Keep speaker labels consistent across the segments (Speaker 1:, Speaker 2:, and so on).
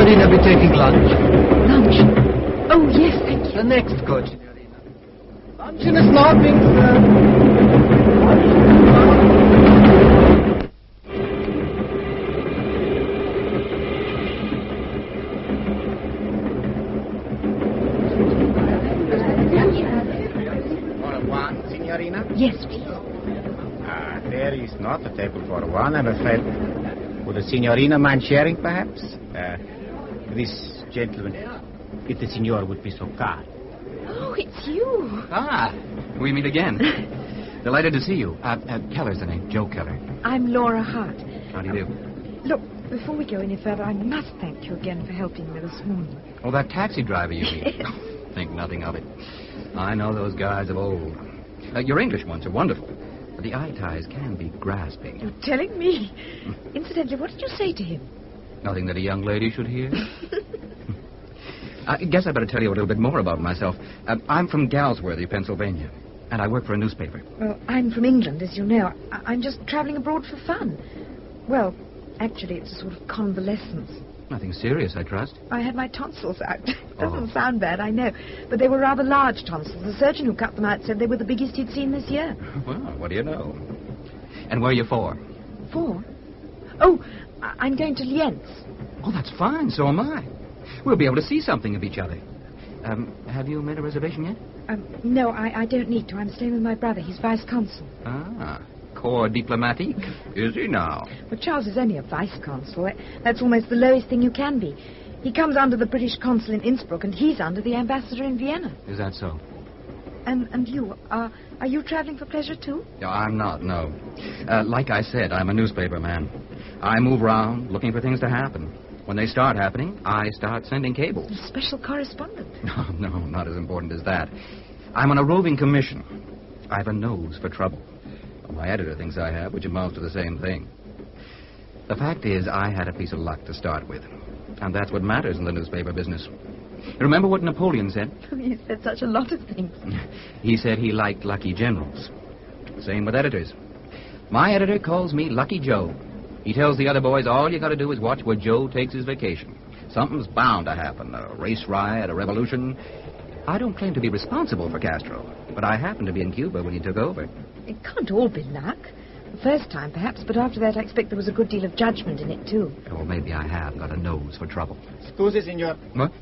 Speaker 1: Signorina be taking lunch?
Speaker 2: Lunch? Oh, yes, thank you.
Speaker 1: The next coach, Signorina. Luncheon is now being served.
Speaker 2: Yes, please.
Speaker 3: There is not a table for one, I'm afraid. Would the Signorina mind sharing, perhaps? This gentleman, if the Signor would be so kind.
Speaker 2: Oh, it's you.
Speaker 4: Ah, we meet again. Delighted to see you. Keller's the name, Joe Keller.
Speaker 2: I'm Laura Hart.
Speaker 4: How do you do?
Speaker 2: Look, before we go any further, I must thank you again for helping me this morning.
Speaker 4: Oh, that taxi driver you meet. Think nothing of it. I know those guys of old. Your English ones are wonderful, but the eye ties can be grasping.
Speaker 2: You're telling me? Incidentally, what did you say to him?
Speaker 4: Nothing that a young lady should hear. I guess I better tell you a little bit more about myself. I'm from Galsworthy, Pennsylvania, and I work for a newspaper.
Speaker 2: Well, I'm from England, as you know. I'm just traveling abroad for fun. Well, actually, it's a sort of convalescence.
Speaker 4: Nothing serious, I trust.
Speaker 2: I had my tonsils out. Doesn't sound bad, I know. But they were rather large tonsils. The surgeon who cut them out said they were the biggest he'd seen this year.
Speaker 4: Well, what do you know? And where are you for?
Speaker 2: For? Oh, I'm going to Lienz.
Speaker 4: Oh, that's fine. So am I. We'll be able to see something of each other. Have you made a reservation yet?
Speaker 2: No, I don't need to. I'm staying with my brother. He's vice consul.
Speaker 4: Ah, corps diplomatique. Is he now?
Speaker 2: Well, Charles is only a vice consul. That's almost the lowest thing you can be. He comes under the British consul in Innsbruck, and he's under the ambassador in Vienna.
Speaker 4: Is that so?
Speaker 2: And you, are you traveling for pleasure, too?
Speaker 4: No, I'm not, no. Like I said, I'm a newspaper man. I move around looking for things to happen. When they start happening, I start sending cables.
Speaker 2: A special correspondent?
Speaker 4: No, not as important as that. I'm on a roving commission. I have a nose for trouble. Well, my editor thinks I have, which amounts to the same thing. The fact is, I had a piece of luck to start with. And that's what matters in the newspaper business. You remember what Napoleon said?
Speaker 2: He said such a lot of things.
Speaker 4: He said he liked lucky generals. Same with editors. My editor calls me Lucky Joe. He tells the other boys all you got to do is watch where Joe takes his vacation. Something's bound to happen. A race riot, a revolution. I don't claim to be responsible for Castro, but I happened to be in Cuba when he took over.
Speaker 2: It can't all be luck. The first time, perhaps, but after that I expect there was a good deal of judgment in it, too.
Speaker 4: Or maybe I have got a nose for trouble.
Speaker 3: Scusi, signor.
Speaker 4: What?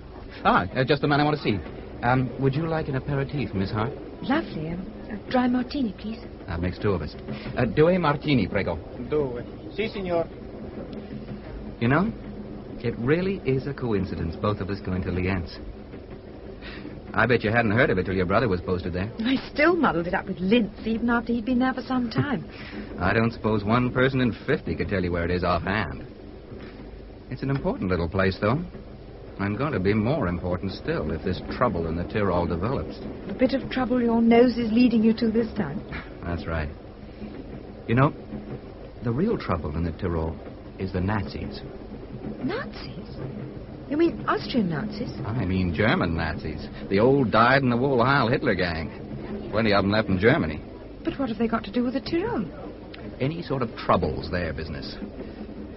Speaker 4: Just the man I want to see. Would you like an aperitif, Miss Hart?
Speaker 2: Lovely. A dry martini, please.
Speaker 4: That makes two of us. Due martini, prego.
Speaker 3: Due. Si, signor.
Speaker 4: You know, it really is a coincidence, both of us going to Lienz. I bet you hadn't heard of it till your brother was posted there.
Speaker 2: I still muddled it up with Linz, even after he'd been there for some time.
Speaker 4: I don't suppose one person in 50 could tell you where it is offhand. It's an important little place, though. And going to be more important still if this trouble in the Tyrol develops.
Speaker 2: The bit of trouble your nose is leading you to this time.
Speaker 4: That's right. You know, the real trouble in the Tyrol is the Nazis.
Speaker 2: Nazis? You mean Austrian Nazis?
Speaker 4: I mean German Nazis. The old dyed-in-the-wool Heil Hitler gang. Plenty of them left in Germany.
Speaker 2: But what have they got to do with the Tyrol?
Speaker 4: Any sort of trouble's their business.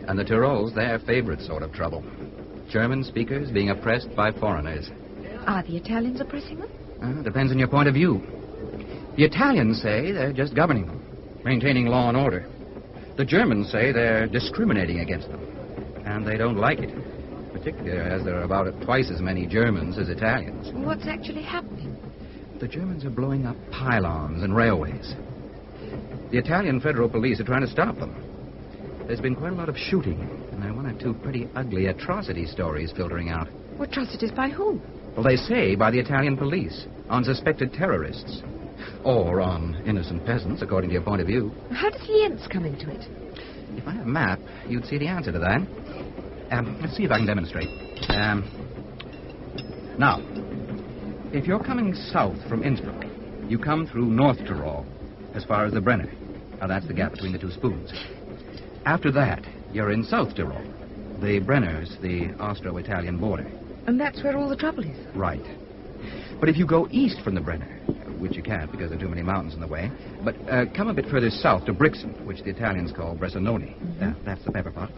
Speaker 4: And the Tyrol's their favorite sort of trouble. German speakers being oppressed by foreigners.
Speaker 2: Are the Italians oppressing them?
Speaker 4: Depends on your point of view. The Italians say they're just governing them, maintaining law and order. The Germans say they're discriminating against them, and they don't like it, particularly as there are about twice as many Germans as Italians.
Speaker 2: What's actually happening?
Speaker 4: The Germans are blowing up pylons and railways. The Italian federal police are trying to stop them. There's been quite a lot of shooting, and there are one or two pretty ugly atrocity stories filtering out.
Speaker 2: Atrocities by whom?
Speaker 4: Well, they say by the Italian police, on suspected terrorists. Or on innocent peasants, according to your point of view.
Speaker 2: How does Lienz come into it?
Speaker 4: If I had a map, you'd see the answer to that. Let's see if I can demonstrate. Now, if you're coming south from Innsbruck, you come through North Tyrol, as far as the Brenner. Now, that's the gap between the two spoons. After that, you're in South Tyrol. The Brenner's the Austro-Italian border.
Speaker 2: And that's where all the trouble is?
Speaker 4: Right. But if you go east from the Brenner, which you can't because there are too many mountains in the way, but come a bit further south to Brixen, which the Italians call Bressanone.
Speaker 2: Mm-hmm.
Speaker 4: That's the pepper pot.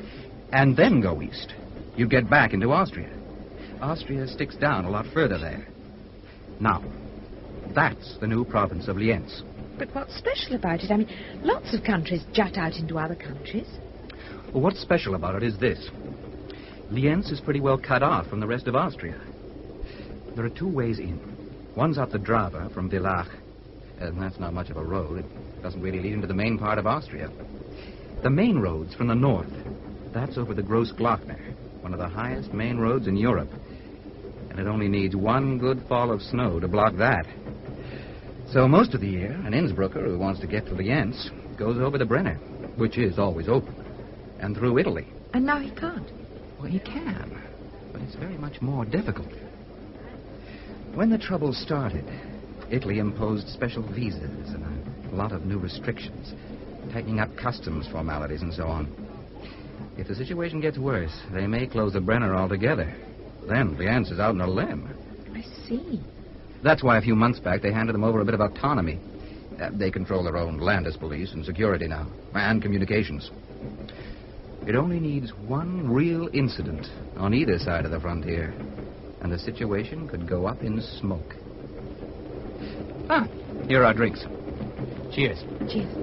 Speaker 4: And then go east. You get back into Austria. Austria sticks down a lot further there. Now, that's the new province of Lienz.
Speaker 2: But what's special about it? I mean, lots of countries jut out into other countries.
Speaker 4: Well, what's special about it is this. Lienz is pretty well cut off from the rest of Austria. There are two ways in. One's up the Drava from Villach, and that's not much of a road. It doesn't really lead into the main part of Austria. The main road's from the north. That's over the Grossglockner, one of the highest main roads in Europe. And it only needs one good fall of snow to block that. So most of the year, an Innsbrucker who wants to get to Lienz goes over the Brenner, which is always open, and through Italy.
Speaker 2: And now he can't.
Speaker 4: Well, he can, but it's very much more difficult. When the trouble started, Italy imposed special visas and a lot of new restrictions, tightening up customs formalities and so on. If the situation gets worse, they may close the Brenner altogether. Then Lienz is out on a limb.
Speaker 2: I see.
Speaker 4: That's why a few months back they handed them over a bit of autonomy. They control their own Landes police and security now, and communications. It only needs one real incident on either side of the frontier, and the situation could go up in smoke. Here are our drinks. Cheers.
Speaker 2: Cheers.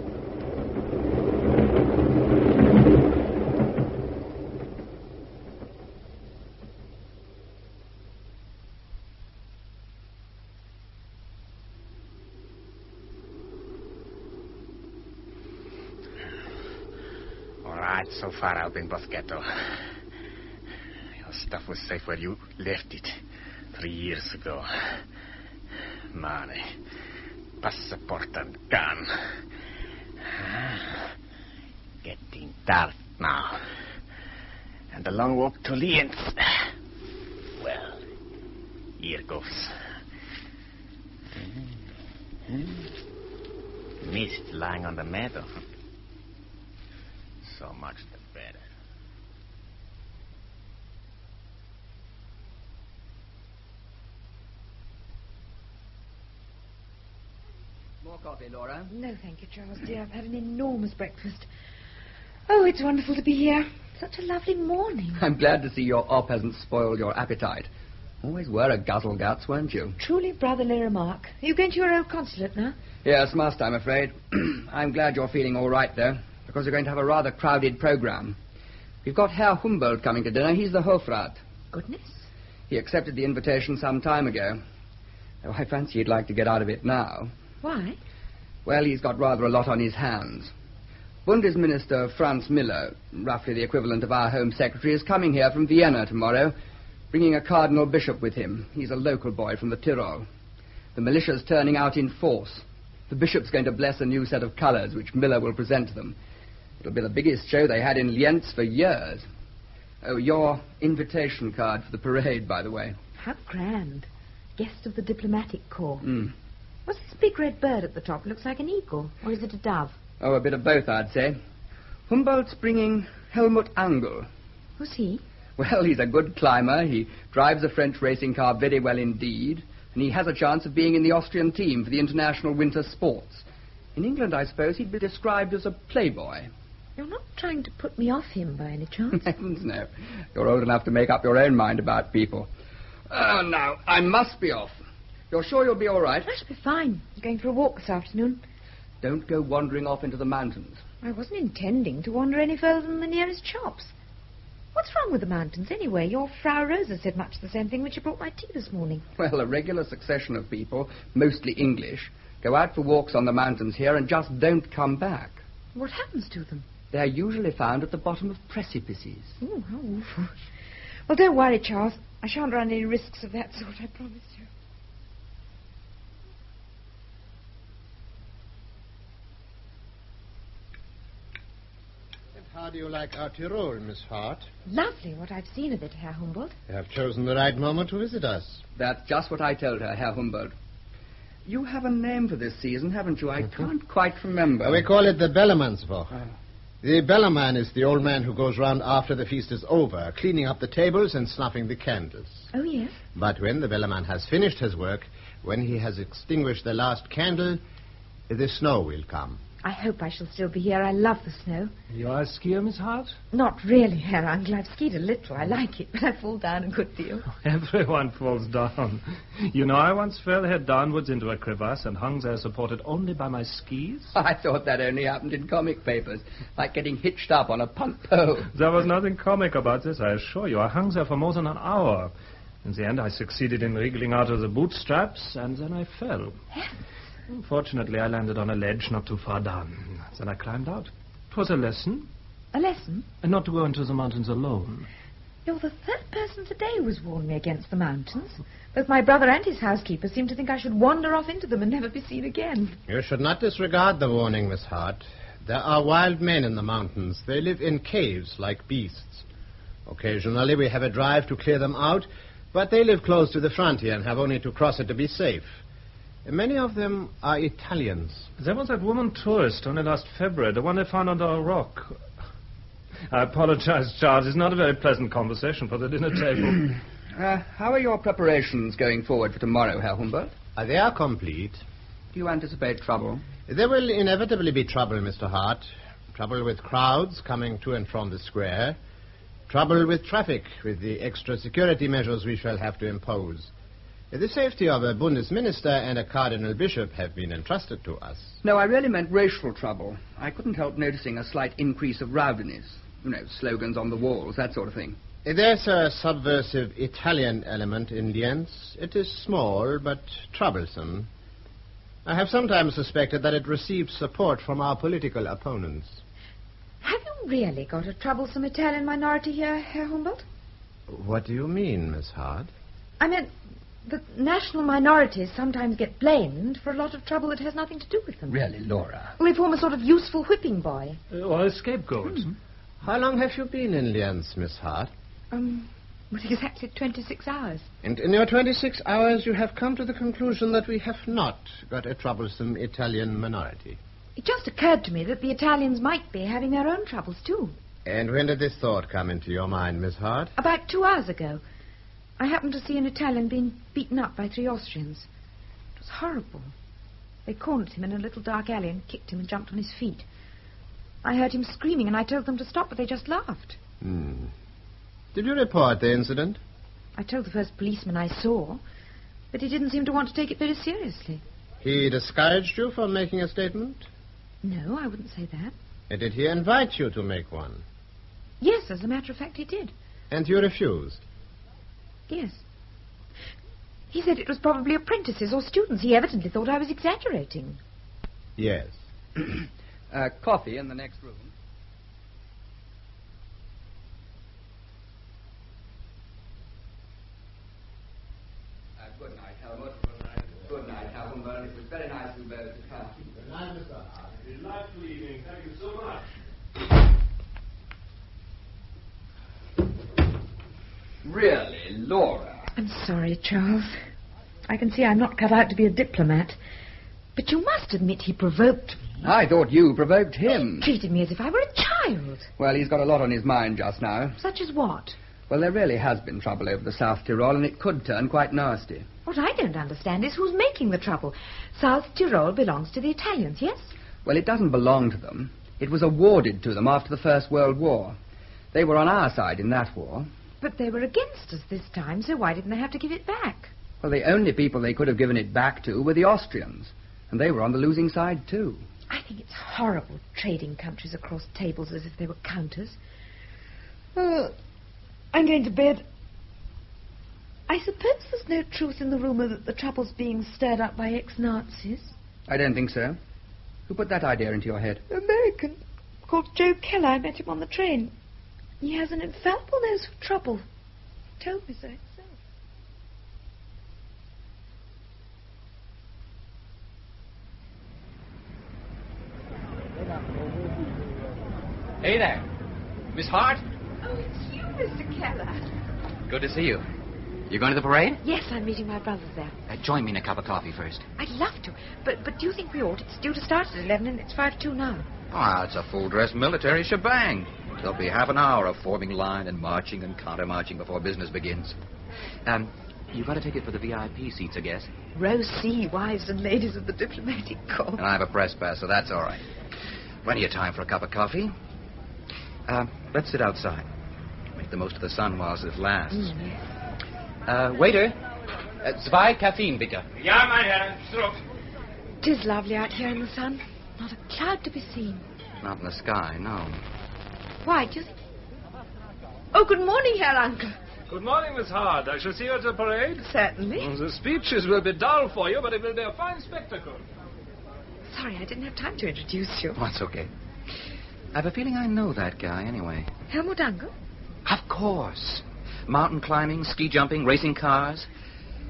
Speaker 3: All right, so far I've been Boschetto. Your stuff was safe where you left it 3 years ago. Money, passport and gun. Getting dark now. And the long walk to Lienz. Well, here goes. Mist lying on the meadow. So much the better.
Speaker 5: More coffee, Laura?
Speaker 2: No, thank you, Charles, dear. I've had an enormous breakfast. Oh, it's wonderful to be here. Such a lovely morning.
Speaker 5: I'm glad to see your op hasn't spoiled your appetite. Always were a guzzle-guts, weren't you?
Speaker 2: Truly brotherly remark. Are you going to your old consulate now?
Speaker 5: Yes, must, I'm afraid. I'm glad you're feeling all right, though, because you're going to have a rather crowded program. We've got Herr Humboldt coming to dinner. He's the Hofrat.
Speaker 2: Goodness.
Speaker 5: He accepted the invitation some time ago. Though I fancy he'd like to get out of it now.
Speaker 2: Why?
Speaker 5: Well, he's got rather a lot on his hands. Bundesminister Franz Miller, roughly the equivalent of our Home Secretary, is coming here from Vienna tomorrow, bringing a cardinal bishop with him. He's a local boy from the Tyrol. The militia's turning out in force. The bishop's going to bless a new set of colours, which Miller will present to them. It'll be the biggest show they had in Lienz for years. Oh, your invitation card for the parade, by the way.
Speaker 2: How grand. Guest of the diplomatic corps.
Speaker 5: Mm.
Speaker 2: What's this big red bird at the top? Looks like an eagle. Or is it a dove?
Speaker 5: Oh, a bit of both, I'd say. Humboldt's bringing Helmut Angel.
Speaker 2: Who's he?
Speaker 5: Well, he's a good climber. He drives a French racing car very well indeed. And he has a chance of being in the Austrian team for the international winter sports. In England, I suppose, he'd be described as a playboy.
Speaker 2: You're not trying to put me off him by any chance?
Speaker 5: Heavens, no. You're old enough to make up your own mind about people. Oh, now, I must be off. You're sure you'll be all right?
Speaker 2: I shall be fine. I'm going for a walk this afternoon.
Speaker 5: Don't go wandering off into the mountains.
Speaker 2: I wasn't intending to wander any further than the nearest shops. What's wrong with the mountains, anyway? Your Frau Rosa said much the same thing when she brought my tea this morning.
Speaker 5: Well, a regular succession of people, mostly English, go out for walks on the mountains here and just don't come back.
Speaker 2: What happens to them?
Speaker 5: They're usually found at the bottom of precipices.
Speaker 2: Oh, how awful. Well, don't worry, Charles. I shan't run any risks of that sort, I promise you.
Speaker 1: How do you like our Tyrol, Miss Hart?
Speaker 2: Lovely, what I've seen of it, Herr Humboldt.
Speaker 1: You have chosen the right moment to visit us.
Speaker 5: That's just what I told her, Herr Humboldt. You have a name for this season, haven't you? I can't quite remember.
Speaker 1: We call it the Bellemanswoche. The Bellerman is the old man who goes round after the feast is over, cleaning up the tables and snuffing the candles.
Speaker 2: Oh, yes?
Speaker 1: But when the Bellerman has finished his work, when he has extinguished the last candle, the snow will come.
Speaker 2: I hope I shall still be here. I love the snow.
Speaker 6: You are a skier, Miss Hart?
Speaker 2: Not really, Herr Uncle. I've skied a little. I like it, but I fall down a good deal.
Speaker 6: Everyone falls down. You know, I once fell head downwards into a crevasse and hung there supported only by my skis.
Speaker 5: I thought that only happened in comic papers, like getting hitched up on a punt pole.
Speaker 6: There was nothing comic about this, I assure you. I hung there for more than an hour. In the end, I succeeded in wriggling out of the bootstraps, and then I fell. Fortunately, I landed on a ledge not too far down. Then I climbed out. It was a lesson.
Speaker 2: A lesson?
Speaker 6: And not to go into the mountains alone.
Speaker 2: You're the third person today who's warned me against the mountains. Both my brother and his housekeeper seem to think I should wander off into them and never be seen again.
Speaker 1: You should not disregard the warning, Miss Hart. There are wild men in the mountains. They live in caves like beasts. Occasionally we have a drive to clear them out, but they live close to the frontier and have only to cross it to be safe. Many of them are Italians.
Speaker 6: There was that woman tourist only last February, the one they found under a rock. I apologize, Charles. It's not a very pleasant conversation for the dinner table.
Speaker 5: How are your preparations going forward for tomorrow, Herr Humbert?
Speaker 1: They are complete.
Speaker 5: Do you anticipate trouble?
Speaker 1: There will inevitably be trouble, Mr. Hart. Trouble with crowds coming to and from the square. Trouble with traffic, with the extra security measures we shall have to impose. The safety of a Bundesminister and a cardinal bishop have been entrusted to us.
Speaker 5: No, I really meant racial trouble. I couldn't help noticing a slight increase of rowdiness. You know, slogans on the walls, that sort of thing.
Speaker 1: There's a subversive Italian element in Lienz. It is small, but troublesome. I have sometimes suspected that it receives support from our political opponents.
Speaker 2: Have you really got a troublesome Italian minority here, Herr Humbert?
Speaker 1: What do you mean, Miss Hart?
Speaker 2: I meant that national minorities sometimes get blamed for a lot of trouble that has nothing to do with them.
Speaker 5: Really, Laura?
Speaker 2: Well, they form a sort of useful whipping boy.
Speaker 6: Or a scapegoat.
Speaker 1: How long have you been in Lienz, Miss Hart?
Speaker 2: Well, exactly 26 hours.
Speaker 1: And in your 26 hours, you have come to the conclusion that we have not got a troublesome Italian minority.
Speaker 2: It just occurred to me that the Italians might be having their own troubles, too.
Speaker 1: And when did this thought come into your mind, Miss Hart?
Speaker 2: About 2 hours ago. I happened to see an Italian being beaten up by 3 Austrians. It was horrible. They cornered him in a little dark alley and kicked him and jumped on his feet. I heard him screaming and I told them to stop, but they just laughed.
Speaker 1: Did you report the incident?
Speaker 2: I told the first policeman I saw, but he didn't seem to want to take it very seriously.
Speaker 1: He discouraged you from making a statement?
Speaker 2: No, I wouldn't say that.
Speaker 1: And did he invite you to make one?
Speaker 2: Yes, as a matter of fact, he did.
Speaker 1: And you refused?
Speaker 2: Yes. He said it was probably apprentices or students. He evidently thought I was exaggerating.
Speaker 1: Yes.
Speaker 5: Coffee in the next room. Good night, Helmut. Good night, Humbert. It was very nice of you both to come.
Speaker 1: Good night, Mr. Hart.
Speaker 6: Delightful evening. Thank you so much.
Speaker 5: Really, Laura?
Speaker 2: I'm sorry, Charles. I can see I'm not cut out to be a diplomat. But you must admit he provoked me.
Speaker 5: I thought you provoked him.
Speaker 2: He treated me as if I were a child.
Speaker 5: Well, he's got a lot on his mind just now.
Speaker 2: Such as what?
Speaker 5: Well, there really has been trouble over the South Tyrol, and it could turn quite nasty.
Speaker 2: What I don't understand is who's making the trouble. South Tyrol belongs to the Italians, yes?
Speaker 5: Well, it doesn't belong to them. It was awarded to them after the First World War. They were on our side in that war.
Speaker 2: But they were against us this time, so why didn't they have to give it back?
Speaker 5: Well, the only people they could have given it back to were the Austrians, and they were on the losing side, too.
Speaker 2: I think it's horrible trading countries across tables as if they were counters. I'm going to bed. I suppose there's no truth in the rumour that the trouble's being stirred up by ex-Nazis?
Speaker 5: I don't think so. Who put that idea into your head?
Speaker 2: An American called Joe Keller. I met him on the train. He has an infallible nose for trouble. He told me so himself.
Speaker 4: Hey there. Miss Hart?
Speaker 2: Oh, it's you, Mr. Keller.
Speaker 4: Good to see you. You going to the parade?
Speaker 2: Yes, I'm meeting my brothers there.
Speaker 4: Join me in a cup of coffee first.
Speaker 2: I'd love to, but do you think we ought? It's due to start at 11 and it's 5:02 now.
Speaker 4: It's a full-dress military shebang. There'll be half an hour of forming line and marching and counter-marching before business begins. You got a ticket for the VIP seats, I guess.
Speaker 2: Row C, wives and ladies of the diplomatic corps.
Speaker 4: And I have a press pass, so that's all right. Plenty of time for a cup of coffee. Let's sit outside. Make the most of the sun whilst it lasts. Waiter. Zwei Caffeine, bitte.
Speaker 3: Ja, mein Herr. Struck.
Speaker 2: 'Tis lovely out here in the sun. Not a cloud to be seen.
Speaker 4: Not in the sky, no.
Speaker 2: Why, do you think... Oh, good morning, Herr Uncle.
Speaker 6: Good morning, Miss Hart. I shall see you at the parade.
Speaker 2: Certainly.
Speaker 6: The speeches will be dull for you, but it will be a fine spectacle.
Speaker 2: Sorry, I didn't have time to introduce you.
Speaker 4: Oh, that's okay. I have a feeling I know that guy anyway.
Speaker 2: Helmut Uncle?
Speaker 4: Of course. Mountain climbing, ski jumping, racing cars.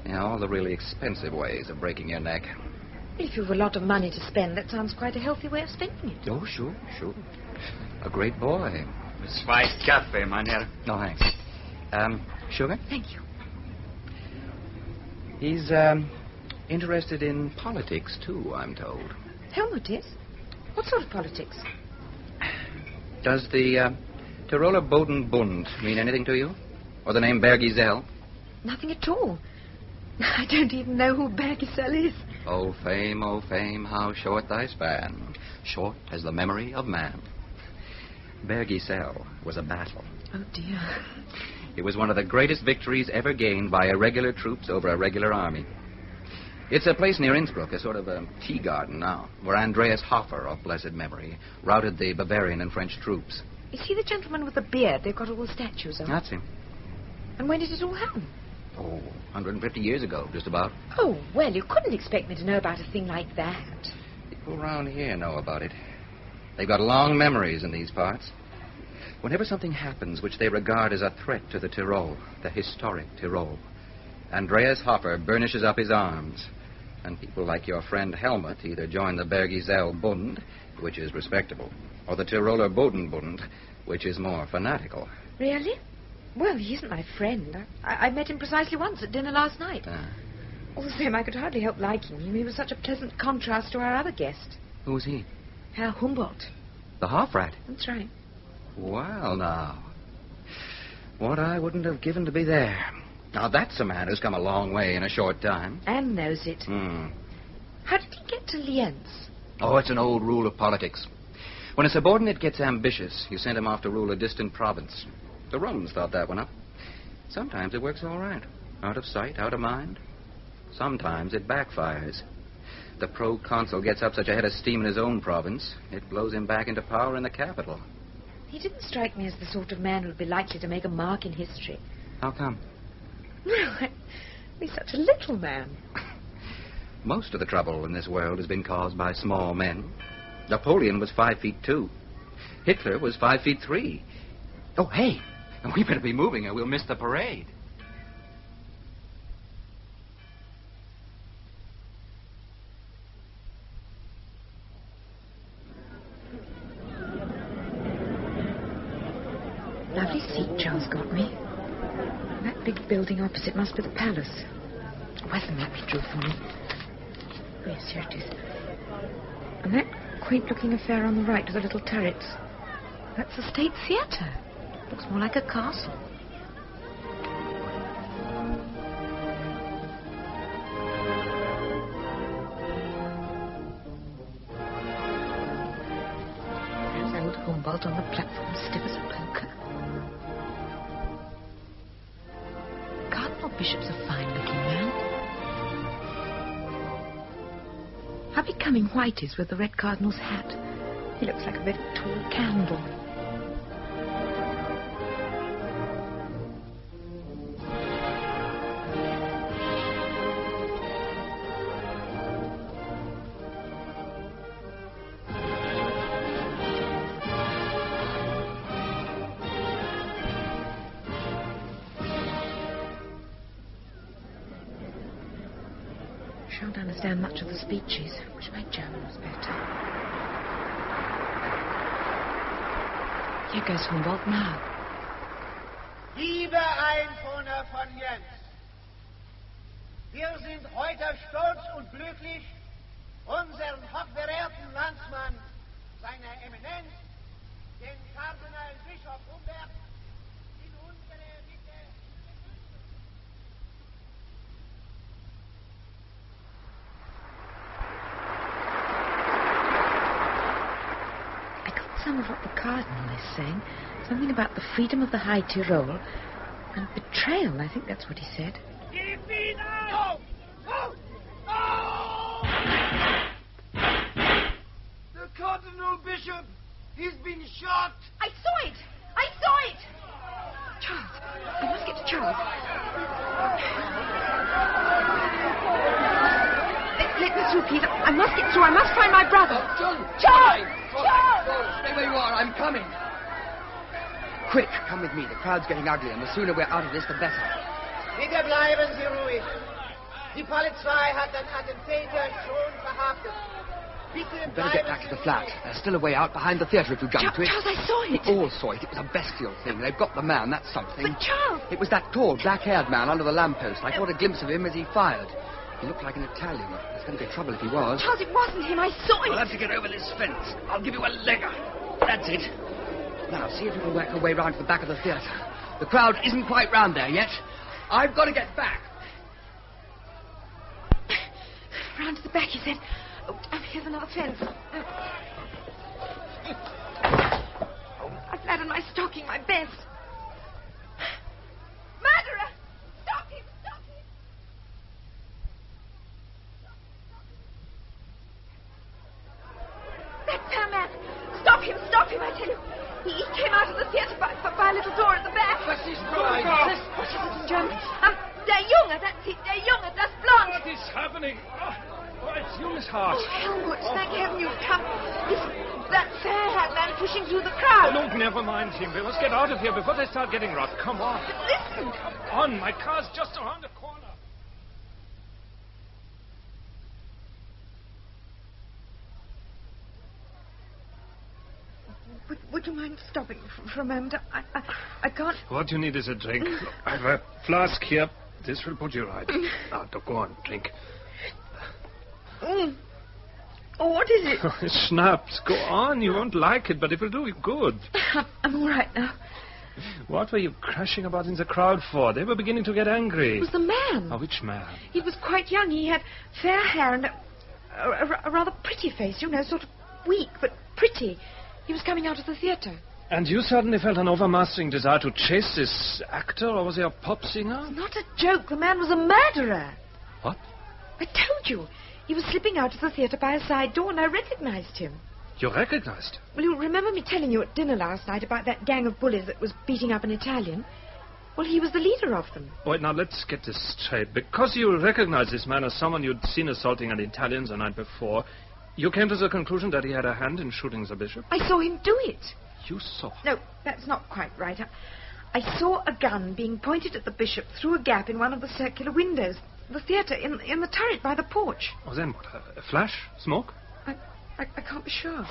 Speaker 4: Yeah, all the really expensive ways of breaking your neck.
Speaker 2: If you've a lot of money to spend, that sounds quite a healthy way of spending it.
Speaker 4: Oh, sure. A great boy.
Speaker 3: Zwei Kaffee, mein Herr.
Speaker 4: No, thanks. Sugar?
Speaker 2: Thank you.
Speaker 4: He's, interested in politics, too, I'm told.
Speaker 2: Helmut is? What sort of politics?
Speaker 4: Does the, Tiroler Bodenbund mean anything to you? Or the name Bergisel?
Speaker 2: Nothing at all. I don't even know who Bergisel is.
Speaker 4: Oh, fame, how short thy span. Short as the memory of man. Bergisel was a battle.
Speaker 2: Oh, dear.
Speaker 4: It was one of the greatest victories ever gained by irregular troops over a regular army. It's a place near Innsbruck, a sort of a tea garden now, where Andreas Hofer, of blessed memory, routed the Bavarian and French troops.
Speaker 2: Is he the gentleman with the beard they've got all the statues of?
Speaker 4: That's him.
Speaker 2: And when did it all happen?
Speaker 4: Oh, 150 years ago, just about.
Speaker 2: Oh, well, you couldn't expect me to know about a thing like that.
Speaker 4: People around here know about it. They've got long memories in these parts. Whenever something happens which they regard as a threat to the Tyrol, the historic Tyrol, Andreas Hofer burnishes up his arms, and people like your friend Helmut either join the Bergisel Bund, which is respectable, or the Tiroler Bodenbund, which is more fanatical.
Speaker 2: Really? Well, he isn't my friend. I met him precisely once at dinner last night. All the same, I could hardly help liking him. He was such a pleasant contrast to our other guest.
Speaker 4: Who was he?
Speaker 2: Herr Humboldt.
Speaker 4: The half-rat?
Speaker 2: That's right.
Speaker 4: Well, now. What I wouldn't have given to be there. Now, that's a man who's come a long way in a short time.
Speaker 2: And knows it. How did he get to Lienz?
Speaker 4: Oh, it's an old rule of politics. When a subordinate gets ambitious, you send him off to rule a distant province. The Romans thought that one up. Sometimes it works all right. Out of sight, out of mind. Sometimes it backfires. The proconsul gets up such a head of steam in his own province, it blows him back into power in the capital.
Speaker 2: He didn't strike me as the sort of man who would be likely to make a mark in history.
Speaker 4: How come?
Speaker 2: Well, he's such a little man.
Speaker 4: Most of the trouble in this world has been caused by small men. Napoleon was 5'2". Hitler was 5'3". Oh, hey, we better be moving or we'll miss the parade.
Speaker 2: Lovely seat Joe's got me. That big building opposite must be the palace. Wasn't that we drew for me? Yes, here it is. And that quaint-looking affair on the right with the little turrets. That's the State Theatre. Looks more like a castle. There's old Humboldt on the platform, stiff as a poker. Cardinal Bishop's a fine-looking man. How becoming white is with the red cardinal's hat. He looks like a very tall candle. Shan't understand much of the speeches. Wish my German was better. Here goes Humboldt now.
Speaker 7: Liebe Einwohner von Jens, wir sind heute stolz und glücklich, unseren hochverehrten Landsmann, seiner Eminenz, den Kardinalbischof Humbert, in unsere Mitte.
Speaker 2: some of what the Cardinal is saying. Something about the freedom of the High Tyrol and betrayal. I think that's what he said.
Speaker 7: Gib ihn auf! The Cardinal Bishop, he's been shot!
Speaker 2: I saw it! I saw it! Charles, I must get to Charles. Let me through, Peter. I must get through. I must find my brother.
Speaker 5: John!
Speaker 2: Charles!
Speaker 5: Charles! Stay where you are. I'm coming. Quick, come with me. The crowd's getting ugly, and the sooner we're out of this, the better.
Speaker 7: Bitte bleiben Sie ruhig. Die Polizei hat den Attentäter schon verhaftet. Bitte
Speaker 5: Better get back to the flat. There's still a way out behind the theatre if you jump to it.
Speaker 2: Charles, I saw it.
Speaker 5: We all saw it. It was a bestial thing. They've got the man. That's something.
Speaker 2: But Charles...
Speaker 5: It was that tall, black-haired man under the lamppost. I caught a glimpse of him as he fired. He looked like an Italian. There's going to be trouble if he was.
Speaker 2: Charles, it wasn't him. I saw it.
Speaker 5: We'll have to get over this fence. I'll give you a legger. That's it. Now, see if you can work your way round to the back of the theatre. The crowd isn't quite round there yet. I've got to get back.
Speaker 2: Round to the back, he said. Oh, here's another fence. I flattened my stocking, my best. Murderer! Stop him! Stop him! That fair man! Stop him! Stop him, I tell you! He came out of the theatre by a little door at the back.
Speaker 7: Fascism!
Speaker 2: What is it in German? Der Junge, that's it, der Junge, das Blond.
Speaker 6: What is happening? Oh, it's you, Miss Hart.
Speaker 2: Oh, Helmut, thank heaven you've come. Listen, that fair-haired man pushing through the crowd.
Speaker 6: Oh, look, never mind him. We must get out of here before they start getting rough. Come on.
Speaker 2: But listen.
Speaker 6: Come on, my car's just around the corner.
Speaker 2: Would you mind stopping for a moment? I can't...
Speaker 6: What you need is a drink. I have a flask here. This will put you right. Now, go on, drink.
Speaker 2: Oh, what is it?
Speaker 6: It's schnapps. Go on. You won't like it, but it will do you good.
Speaker 2: I'm all right now.
Speaker 6: What were you crashing about in the crowd for? They were beginning to get angry.
Speaker 2: It was the man.
Speaker 6: Oh, which man?
Speaker 2: He was quite young. He had fair hair and a rather pretty face, you know, sort of weak, but pretty. He was coming out of the theatre.
Speaker 6: And you suddenly felt an overmastering desire to chase this actor, or was he a pop singer?
Speaker 2: Not a joke. The man was a murderer.
Speaker 6: What?
Speaker 2: I told you. He was slipping out of the theatre by a side door, and I recognized him.
Speaker 6: You recognized him?
Speaker 2: Well, you remember me telling you at dinner last night about that gang of bullies that was beating up an Italian? Well, he was the leader of them.
Speaker 6: Wait, now let's get this straight. Because you recognized this man as someone you'd seen assaulting an Italian the night before, you came to the conclusion that he had a hand in shooting the bishop?
Speaker 2: I saw him do it.
Speaker 6: You saw?
Speaker 2: No, that's not quite right. I saw a gun being pointed at the bishop through a gap in one of the circular windows. The theatre, in the turret by the porch.
Speaker 6: Oh, then what? A flash? Smoke?
Speaker 2: I can't be sure.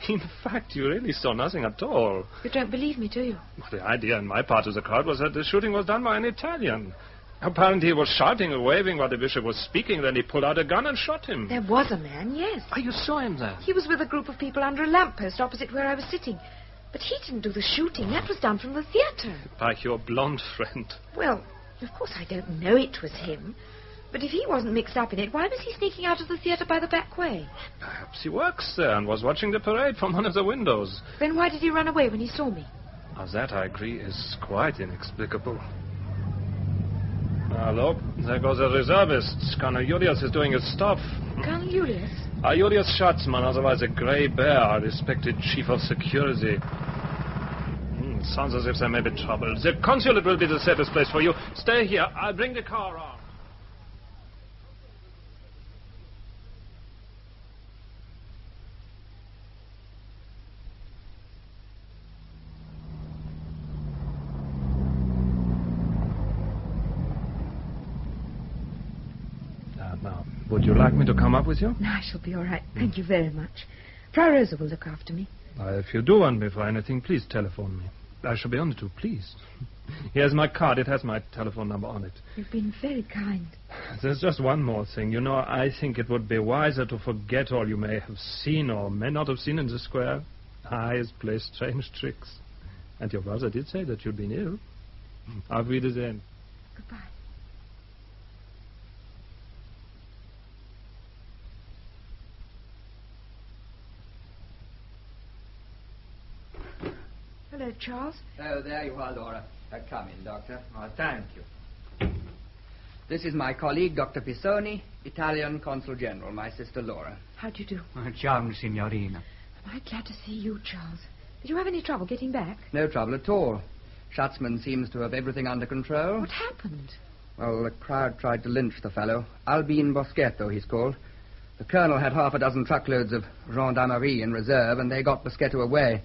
Speaker 6: In fact, you really saw nothing at all.
Speaker 2: You don't believe me, do you?
Speaker 6: Well, the idea in my part of the crowd was that the shooting was done by an Italian. Apparently he was shouting and waving while the bishop was speaking, then he pulled out a gun and shot him.
Speaker 2: There was a man, yes.
Speaker 6: Oh, you saw him there?
Speaker 2: He was with a group of people under a lamppost opposite where I was sitting. But he didn't do the shooting. That was done from the theatre.
Speaker 6: By your blonde friend.
Speaker 2: Well, of course I don't know it was him. But if he wasn't mixed up in it, why was he sneaking out of the theatre by the back way?
Speaker 6: Perhaps he works there and was watching the parade from one of the windows.
Speaker 2: Then why did he run away when he saw me?
Speaker 6: Now that, I agree, is quite inexplicable. Now, look, there goes the reservists. Colonel Julius is doing his stuff.
Speaker 2: Colonel Julius?
Speaker 6: Julius Schatzmann, otherwise a Grey Bear, our respected chief of security. Sounds as if there may be trouble. The consulate will be the safest place for you. Stay here. I'll bring the car around. Now, would you like me to come up with you?
Speaker 2: No, I shall be all right. Thank you very much. Frau Rosa will look after me.
Speaker 6: If you do want me for anything, please telephone me. I shall be honored to, please. Here's my card. It has my telephone number on it.
Speaker 2: You've been very kind.
Speaker 6: There's just one more thing. You know, I think it would be wiser to forget all you may have seen or may not have seen in the square. Eyes play strange tricks. And your brother did say that you'd been ill. Auf Wiedersehen.
Speaker 2: Goodbye. Hello, Charles.
Speaker 5: Oh, there you are, Laura. Come in, Doctor.
Speaker 8: Oh, thank you.
Speaker 5: This is my colleague, Dr. Pisoni, Italian Consul General, my sister Laura.
Speaker 2: How do you do?
Speaker 8: Charmed, Signorina.
Speaker 2: Am I glad to see you, Charles? Did you have any trouble getting back?
Speaker 5: No trouble at all. Schatzman seems to have everything under control.
Speaker 2: What happened?
Speaker 5: Well, the crowd tried to lynch the fellow. Albin Boschetto, he's called. The colonel had half a dozen truckloads of gendarmerie in reserve, and they got Boschetto away.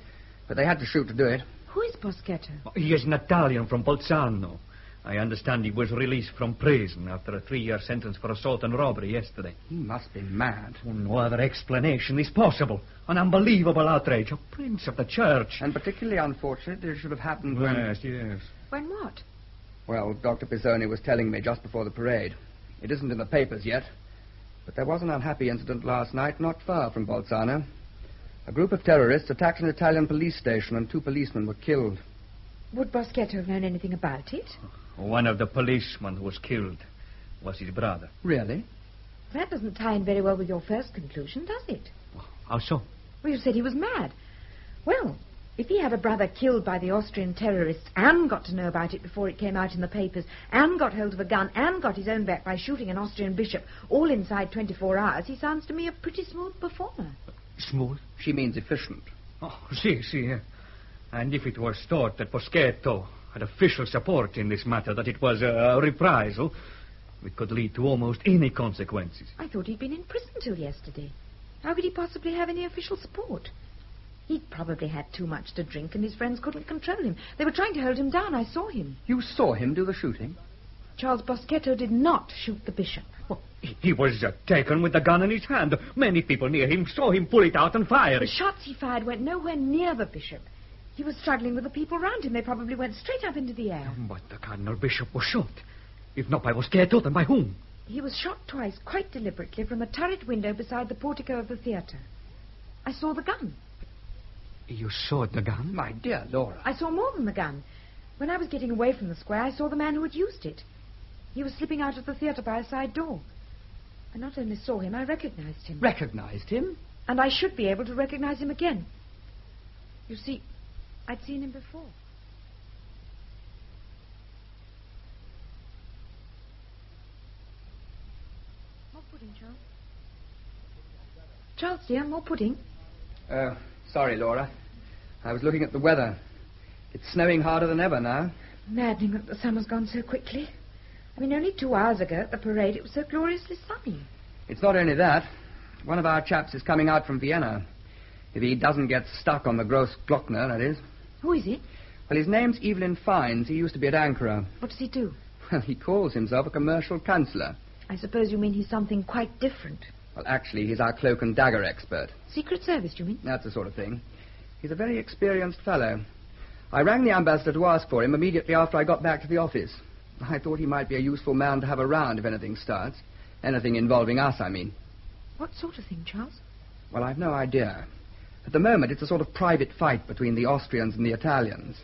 Speaker 5: But they had to shoot to do it.
Speaker 2: Who is Boschetto?
Speaker 8: He is an Italian from Bolzano. I understand he was released from prison after a 3-year sentence for assault and robbery yesterday.
Speaker 5: He must be mad.
Speaker 8: Oh, no other explanation is possible. An unbelievable outrage. A prince of the church.
Speaker 5: And particularly unfortunate that it should have happened when...
Speaker 8: Yes.
Speaker 2: When what?
Speaker 5: Well, Dr. Pisoni was telling me just before the parade. It isn't in the papers yet. But there was an unhappy incident last night not far from Bolzano. A group of terrorists attacked an Italian police station and 2 policemen were killed.
Speaker 2: Would Boschetto have known anything about it?
Speaker 8: One of the policemen who was killed was his brother.
Speaker 5: Really?
Speaker 2: That doesn't tie in very well with your first conclusion, does it?
Speaker 8: How so?
Speaker 2: Well, you said he was mad. Well, if he had a brother killed by the Austrian terrorists and got to know about it before it came out in the papers and got hold of a gun and got his own back by shooting an Austrian bishop all inside 24 hours, he sounds to me a pretty smooth performer.
Speaker 8: Smooth?
Speaker 5: She means efficient.
Speaker 8: Oh, see. And if it was thought that Boschetto had official support in this matter, that it was a reprisal, it could lead to almost any consequences.
Speaker 2: I thought he'd been in prison till yesterday. How could he possibly have any official support? He'd probably had too much to drink and his friends couldn't control him. They were trying to hold him down. I saw him.
Speaker 5: You saw him do the shooting?
Speaker 2: Charles Boschetto did not shoot the bishop.
Speaker 8: Well, he was taken with the gun in his hand. Many people near him saw him pull it out and fire
Speaker 2: The
Speaker 8: it.
Speaker 2: shots he fired went nowhere near the bishop. He was struggling with the people around him. They probably went straight up into the air.
Speaker 8: But the Cardinal Bishop was shot. If not by Boschetto, then by whom?
Speaker 2: He was shot twice, quite deliberately, from a turret window beside the portico of the theatre. I saw the gun.
Speaker 8: You saw the gun?
Speaker 5: My dear Laura.
Speaker 2: I saw more than the gun. When I was getting away from the square, I saw the man who had used it. He was slipping out of the theatre by a side door. I not only saw him, I recognized him.
Speaker 5: Recognized him?
Speaker 2: And I should be able to recognize him again. You see, I'd seen him before. More pudding, Charles. Charles, dear, more pudding.
Speaker 5: Sorry, Laura. I was looking at the weather. It's snowing harder than ever now.
Speaker 2: Maddening that the summer's gone so quickly. I mean, only 2 hours ago at the parade, it was so gloriously sunny.
Speaker 5: It's not only that. One of our chaps is coming out from Vienna. If he doesn't get stuck on the Grossglockner, that is.
Speaker 2: Who is he?
Speaker 5: Well, his name's Evelyn Fines. He used to be at Ankara.
Speaker 2: What does he do?
Speaker 5: Well, he calls himself a commercial counsellor.
Speaker 2: I suppose you mean he's something quite different.
Speaker 5: Well, actually, he's our cloak and dagger expert.
Speaker 2: Secret Service, do you mean?
Speaker 5: That's the sort of thing. He's a very experienced fellow. I rang the ambassador to ask for him immediately after I got back to the office. I thought he might be a useful man to have around if anything starts. Anything involving us, I mean.
Speaker 2: What sort of thing, Charles?
Speaker 5: Well, I've no idea. At the moment, it's a sort of private fight between the Austrians and the Italians.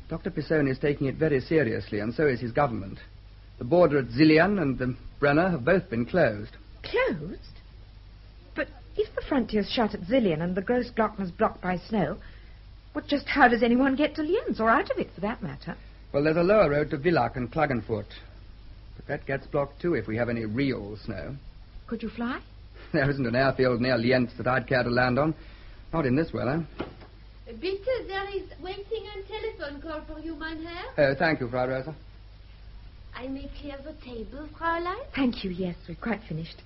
Speaker 5: Dr. Pisoni is taking it very seriously, and so is his government. The border at Zillian and the Brenner have both been closed.
Speaker 2: Closed? But if the frontier's shut at Zillian and the Grossglockner's blocked by snow, well, just how does anyone get to Lienz, or out of it, for that matter?
Speaker 5: Well, there's a lower road to Villach and Klagenfurt. But that gets blocked, too, if we have any real snow.
Speaker 2: Could you fly?
Speaker 5: There isn't an airfield near Lienz that I'd care to land on. Not in this weather.
Speaker 9: Bitte, there is waiting a telephone call for you, mein Herr.
Speaker 5: Oh, thank you, Frau Rosa.
Speaker 9: I may clear the table, Fräulein?
Speaker 2: Thank you, yes, we've quite finished.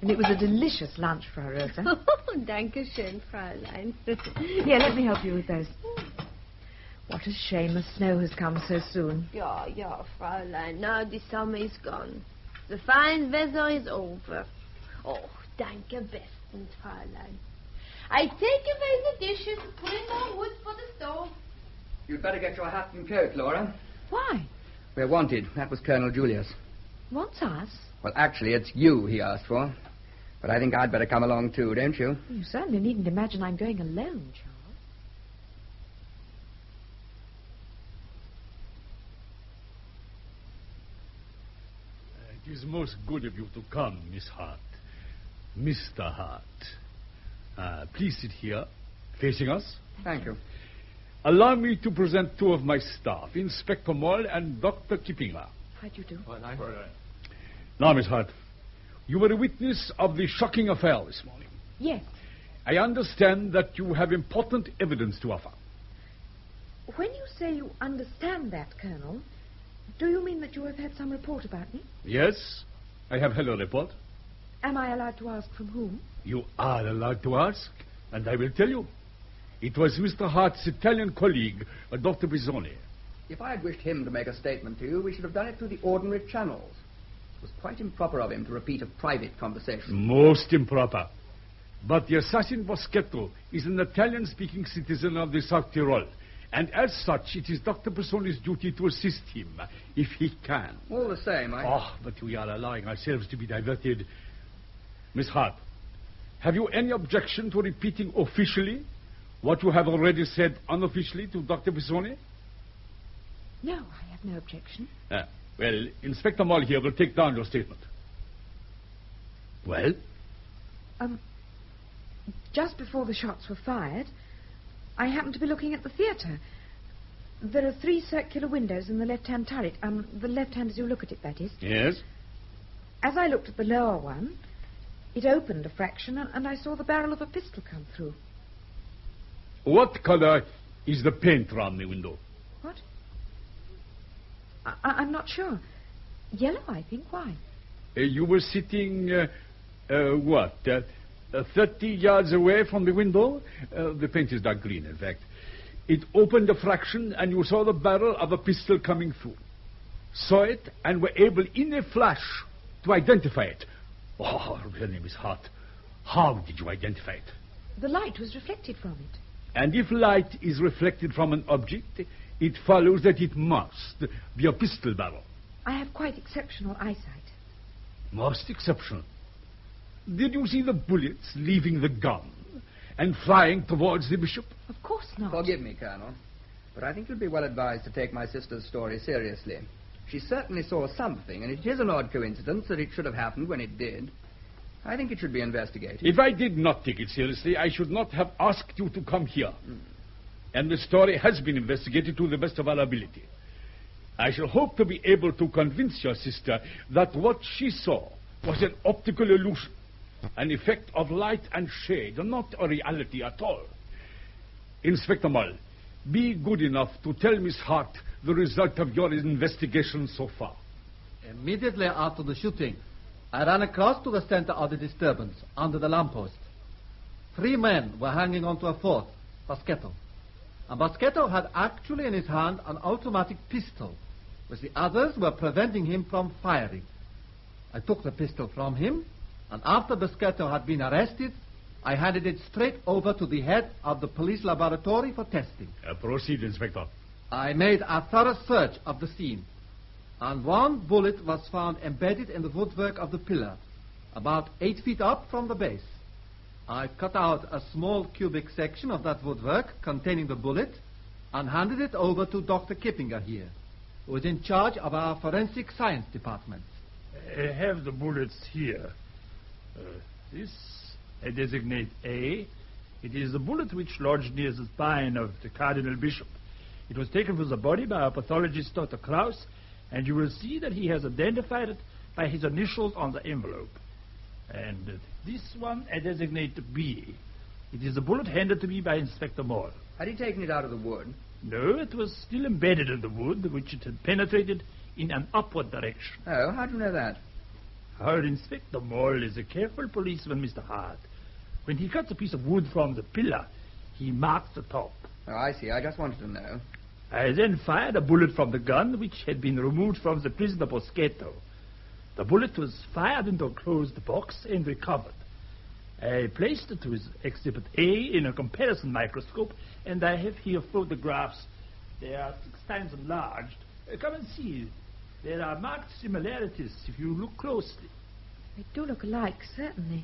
Speaker 2: And it was a delicious lunch, Frau Rosa.
Speaker 9: Oh, danke schön, Fräulein.
Speaker 2: Here, let me help you with those. What a shame the snow has come so soon.
Speaker 9: Ja, Fräulein, now the summer is gone. The fine weather is over. Oh, danke bestens, Fräulein. I take away the dishes, put in more wood for the stove.
Speaker 5: You'd better get your hat and coat, Laura.
Speaker 2: Why?
Speaker 5: We're wanted. That was Colonel Julius.
Speaker 2: Wants us?
Speaker 5: Well, actually, it's you he asked for. But I think I'd better come along, too, don't you?
Speaker 2: You certainly needn't imagine I'm going alone, Charles.
Speaker 10: It is most good of you to come, Miss Hart. Mr. Hart. Please sit here, facing us.
Speaker 5: Thank you.
Speaker 10: Allow me to present two of my staff, Inspector Moll and Dr. Kippinger.
Speaker 2: How do you do?
Speaker 10: Now, Miss Hart, you were a witness of the shocking affair this morning.
Speaker 2: Yes.
Speaker 10: I understand that you have important evidence to offer.
Speaker 2: When you say you understand that, Colonel, do you mean that you have had some report about me?
Speaker 10: Yes, I have had a report.
Speaker 2: Am I allowed to ask from whom?
Speaker 10: You are allowed to ask, and I will tell you. It was Mr. Hart's Italian colleague, Dr. Bisoni.
Speaker 5: If I had wished him to make a statement to you, we should have done it through the ordinary channels. It was quite improper of him to repeat a private conversation.
Speaker 10: Most improper. But the assassin Boschetto is an Italian-speaking citizen of the South Tyrol, and as such, it is Dr. Bisoni's duty to assist him, if he can.
Speaker 5: All the same,
Speaker 10: but we are allowing ourselves to be diverted. Miss Hart, have you any objection to repeating officially what you have already said unofficially to Dr. Bisoni?
Speaker 2: No, I have no objection.
Speaker 10: Well, Inspector Moll here will take down your statement. Well?
Speaker 2: Just before the shots were fired, I happened to be looking at the theatre. There are 3 circular windows in the left-hand turret. The left hand as you look at it, that is.
Speaker 10: Yes?
Speaker 2: As I looked at the lower one, it opened a fraction, and I saw the barrel of a pistol come through.
Speaker 10: What color is the paint around the window?
Speaker 2: What? I'm not sure. Yellow, I think. Why?
Speaker 10: You were sitting, 30 yards away from the window? The paint is dark green, in fact. It opened a fraction, and you saw the barrel of a pistol coming through. Saw it, and were able, in a flash, to identify it. Oh, really, Miss Hart, how did you identify it?
Speaker 2: The light was reflected from it.
Speaker 10: And if light is reflected from an object, it follows that it must be a pistol barrel.
Speaker 2: I have quite exceptional eyesight.
Speaker 10: Most exceptional. Did you see the bullets leaving the gun and flying towards the bishop?
Speaker 2: Of course not.
Speaker 5: Forgive me, Colonel, but I think you'd be well advised to take my sister's story seriously. She certainly saw something, and it is an odd coincidence that it should have happened when it did. I think it should be investigated.
Speaker 10: If I did not take it seriously, I should not have asked you to come here. And the story has been investigated to the best of our ability. I shall hope to be able to convince your sister that what she saw was an optical illusion, an effect of light and shade, not a reality at all. Inspector Moll, be good enough to tell Miss Hart the result of your investigation so far.
Speaker 11: Immediately after the shooting, I ran across to the center of the disturbance, under the lamppost. 3 men were hanging onto a fourth, Boschetto. And Boschetto had actually in his hand an automatic pistol, which the others were preventing him from firing. I took the pistol from him, and after Boschetto had been arrested, I handed it straight over to the head of the police laboratory for testing.
Speaker 10: Proceed, Inspector.
Speaker 11: I made a thorough search of the scene, and 1 bullet was found embedded in the woodwork of the pillar, about 8 feet up from the base. I cut out a small cubic section of that woodwork containing the bullet and handed it over to Dr. Kippinger here, who is in charge of our forensic science department.
Speaker 12: I have the bullets here. This I designate A. It is the bullet which lodged near the spine of the Cardinal Bishop. It was taken from the body by our pathologist, Dr. Kraus, and you will see that he has identified it by his initials on the envelope. And this one I designate B. It is the bullet handed to me by Inspector Moll.
Speaker 5: Had he taken it out of the wood?
Speaker 12: No, it was still embedded in the wood, which it had penetrated in an upward direction.
Speaker 5: Oh, how do you know that?
Speaker 12: Our Inspector Moll is a careful policeman, Mr. Hart. When he cuts a piece of wood from the pillar, he marks the top.
Speaker 5: Oh, I see. I just wanted to know.
Speaker 12: I then fired a bullet from the gun, which had been removed from the prisoner Boschetto. The bullet was fired into a closed box and recovered. I placed it with Exhibit A in a comparison microscope, and I have here photographs. They are 6 times enlarged. Come and see. There are marked similarities if you look closely.
Speaker 2: They do look alike, certainly.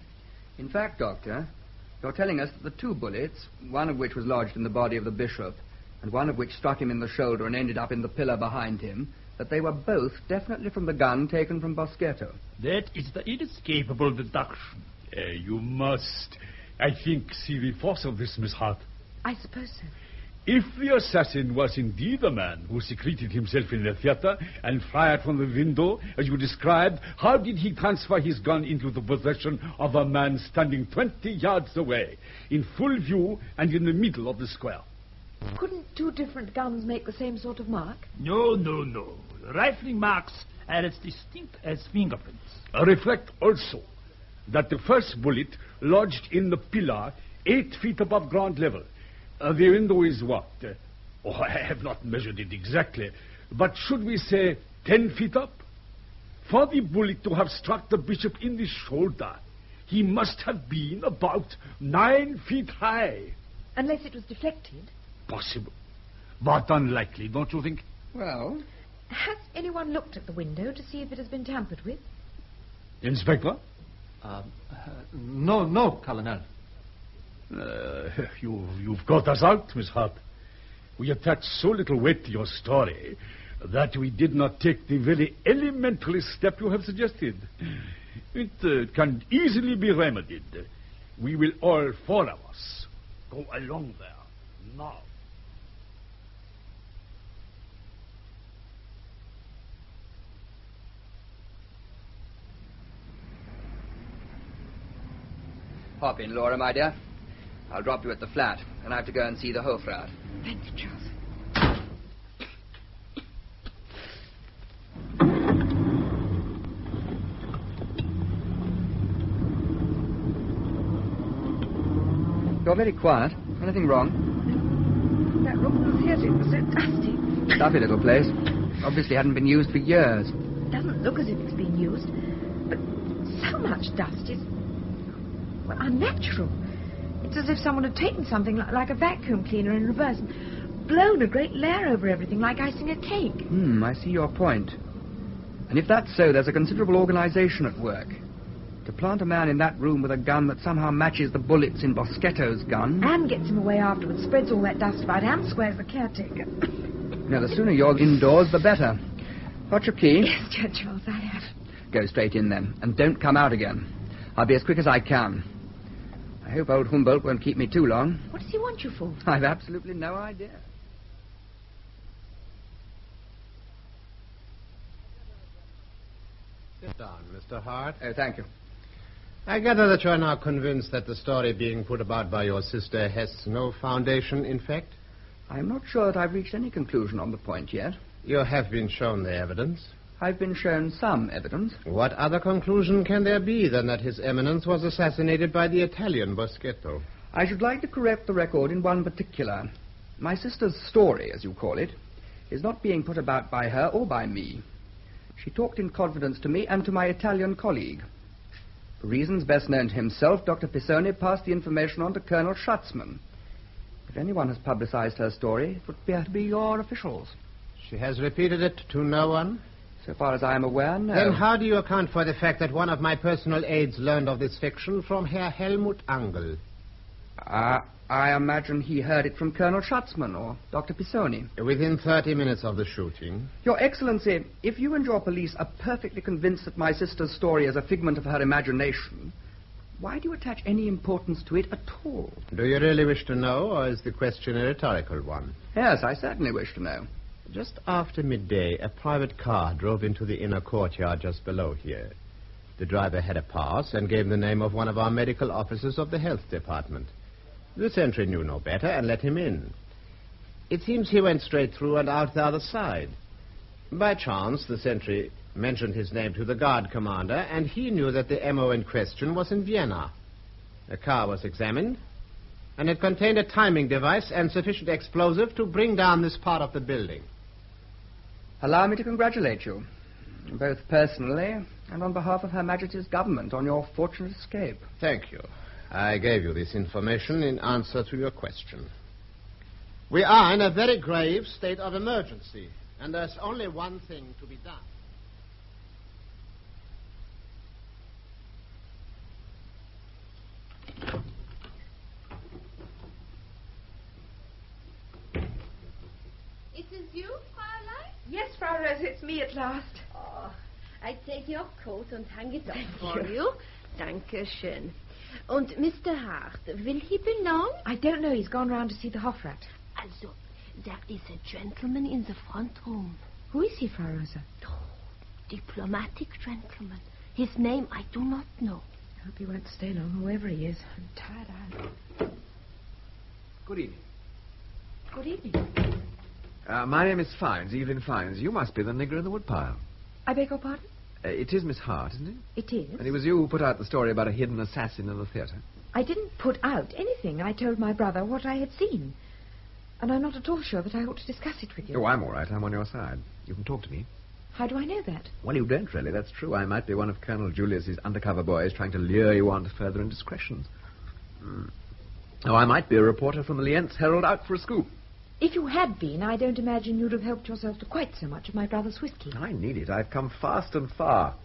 Speaker 5: In fact, Doctor, you're telling us that the 2 bullets, one of which was lodged in the body of the bishop, and one of which struck him in the shoulder and ended up in the pillar behind him, that they were both definitely from the gun taken from Boschetto.
Speaker 12: That is the inescapable deduction.
Speaker 10: You must, I think, see the force of this, Miss Hart.
Speaker 2: I suppose so.
Speaker 10: If the assassin was indeed the man who secreted himself in the theater and fired from the window, as you described, how did he transfer his gun into the possession of a man standing 20 yards away, in full view and in the middle of the square?
Speaker 2: Couldn't two different guns make the same sort of mark?
Speaker 12: No. The rifling marks are as distinct as fingerprints.
Speaker 10: Reflect also that the first bullet lodged in the pillar 8 feet above ground level. The window is what? I have not measured it exactly, but should we say 10 feet up? For the bullet to have struck the bishop in the shoulder, he must have been about 9 feet high.
Speaker 2: Unless it was deflected.
Speaker 10: Possible, but unlikely, don't you think?
Speaker 5: Well,
Speaker 2: has anyone looked at the window to see if it has been tampered with?
Speaker 10: Inspector?
Speaker 11: No, Colonel.
Speaker 10: You've got us out, Miss Hart. We attach so little weight to your story that we did not take the very elementary step you have suggested. It can easily be remedied. We will all 4 of us go along there now.
Speaker 5: Hop in, Laura, my dear. I'll drop you at the flat, and I have to go and see the Hofrat.
Speaker 2: Thank you, Charles.
Speaker 5: You're very quiet. Anything wrong?
Speaker 2: That room in the theatre was so dusty.
Speaker 5: Stuffy little place. Obviously hadn't been used for years.
Speaker 2: It doesn't look as if it's been used, but so much dust is, well, unnatural. It's as if someone had taken something like a vacuum cleaner in reverse and blown a great layer over everything like icing a cake.
Speaker 5: I see your point. And if that's so, there's a considerable organization at work. To plant a man in that room with a gun that somehow matches the bullets in Boschetto's gun...
Speaker 2: And gets him away afterwards, spreads all that dust about, and squares the caretaker.
Speaker 5: Now, the sooner you're indoors, the better. Got your key?
Speaker 2: Yes, dear Charles, I have.
Speaker 5: Go straight in, then, and don't come out again. I'll be as quick as I can. I hope old Humboldt won't keep me too long.
Speaker 2: What does he want you for?
Speaker 5: I've absolutely no idea.
Speaker 1: Sit down, Mr. Hart.
Speaker 5: Oh, thank you.
Speaker 1: I gather that you are now convinced that the story being put about by your sister has no foundation in fact?
Speaker 5: I'm not sure that I've reached any conclusion on the point yet.
Speaker 1: You have been shown the evidence.
Speaker 5: I've been shown some evidence.
Speaker 1: What other conclusion can there be than that His Eminence was assassinated by the Italian Boschetto?
Speaker 5: I should like to correct the record in one particular. My sister's story, as you call it, is not being put about by her or by me. She talked in confidence to me and to my Italian colleague. For reasons best known to himself, Dr. Pisoni passed the information on to Colonel Schatzman. If anyone has publicized her story, it would appear to be your officials.
Speaker 1: She has repeated it to no one?
Speaker 5: So far as I am aware, no.
Speaker 1: Then how do you account for the fact that one of my personal aides learned of this fiction from Herr Helmut Angel?
Speaker 5: I imagine he heard it from Colonel Schatzman or Dr. Pisoni.
Speaker 1: Within 30 minutes of the shooting.
Speaker 5: Your Excellency, if you and your police are perfectly convinced that my sister's story is a figment of her imagination, why do you attach any importance to it at all?
Speaker 1: Do you really wish to know, or is the question a rhetorical one?
Speaker 5: Yes, I certainly wish to know.
Speaker 1: Just after midday, a private car drove into the inner courtyard just below here. The driver had a pass and gave the name of one of our medical officers of the health department. The sentry knew no better and let him in. It seems he went straight through and out the other side. By chance, the sentry mentioned his name to the guard commander, and he knew that the MO in question was in Vienna. The car was examined, and it contained a timing device and sufficient explosive to bring down this part of the building.
Speaker 5: Allow me to congratulate you, both personally and on behalf of Her Majesty's government, on your fortunate escape.
Speaker 1: Thank you. I gave you this information in answer to your question. We are in a very grave state of emergency, and there's only one thing to be done.
Speaker 9: It is you, Fräulein?
Speaker 2: Yes, Frau Rose, it's me at last.
Speaker 9: Oh, I take your coat and hang it up for you. Dankeschön. And Mr. Hart, will he be long?
Speaker 2: I don't know. He's gone round to see the Hofrat.
Speaker 9: Also, there is a gentleman in the front room.
Speaker 2: Who is he, Frau Rosa?
Speaker 9: Oh, diplomatic gentleman. His name I do not know.
Speaker 2: I hope he won't stay long, whoever he is. I'm tired out.
Speaker 13: Good evening.
Speaker 2: Good evening.
Speaker 13: My name is Fines, Evelyn Fines. You must be the nigger in the woodpile.
Speaker 2: I beg your pardon?
Speaker 13: It is Miss Hart, isn't it?
Speaker 2: It is.
Speaker 13: And it was you who put out the story about a hidden assassin in the theatre.
Speaker 2: I didn't put out anything. I told my brother what I had seen. And I'm not at all sure that I ought to discuss it with you.
Speaker 13: Oh, I'm all right. I'm on your side. You can talk to me.
Speaker 2: How do I know that?
Speaker 13: Well, you don't really. That's true. I might be one of Colonel Julius's undercover boys trying to lure you on to further indiscretions. Oh, I might be a reporter from the Lienz Herald out for a scoop.
Speaker 2: If you had been, I don't imagine you'd have helped yourself to quite so much of my brother's whiskey.
Speaker 13: I need it. I've come fast and far.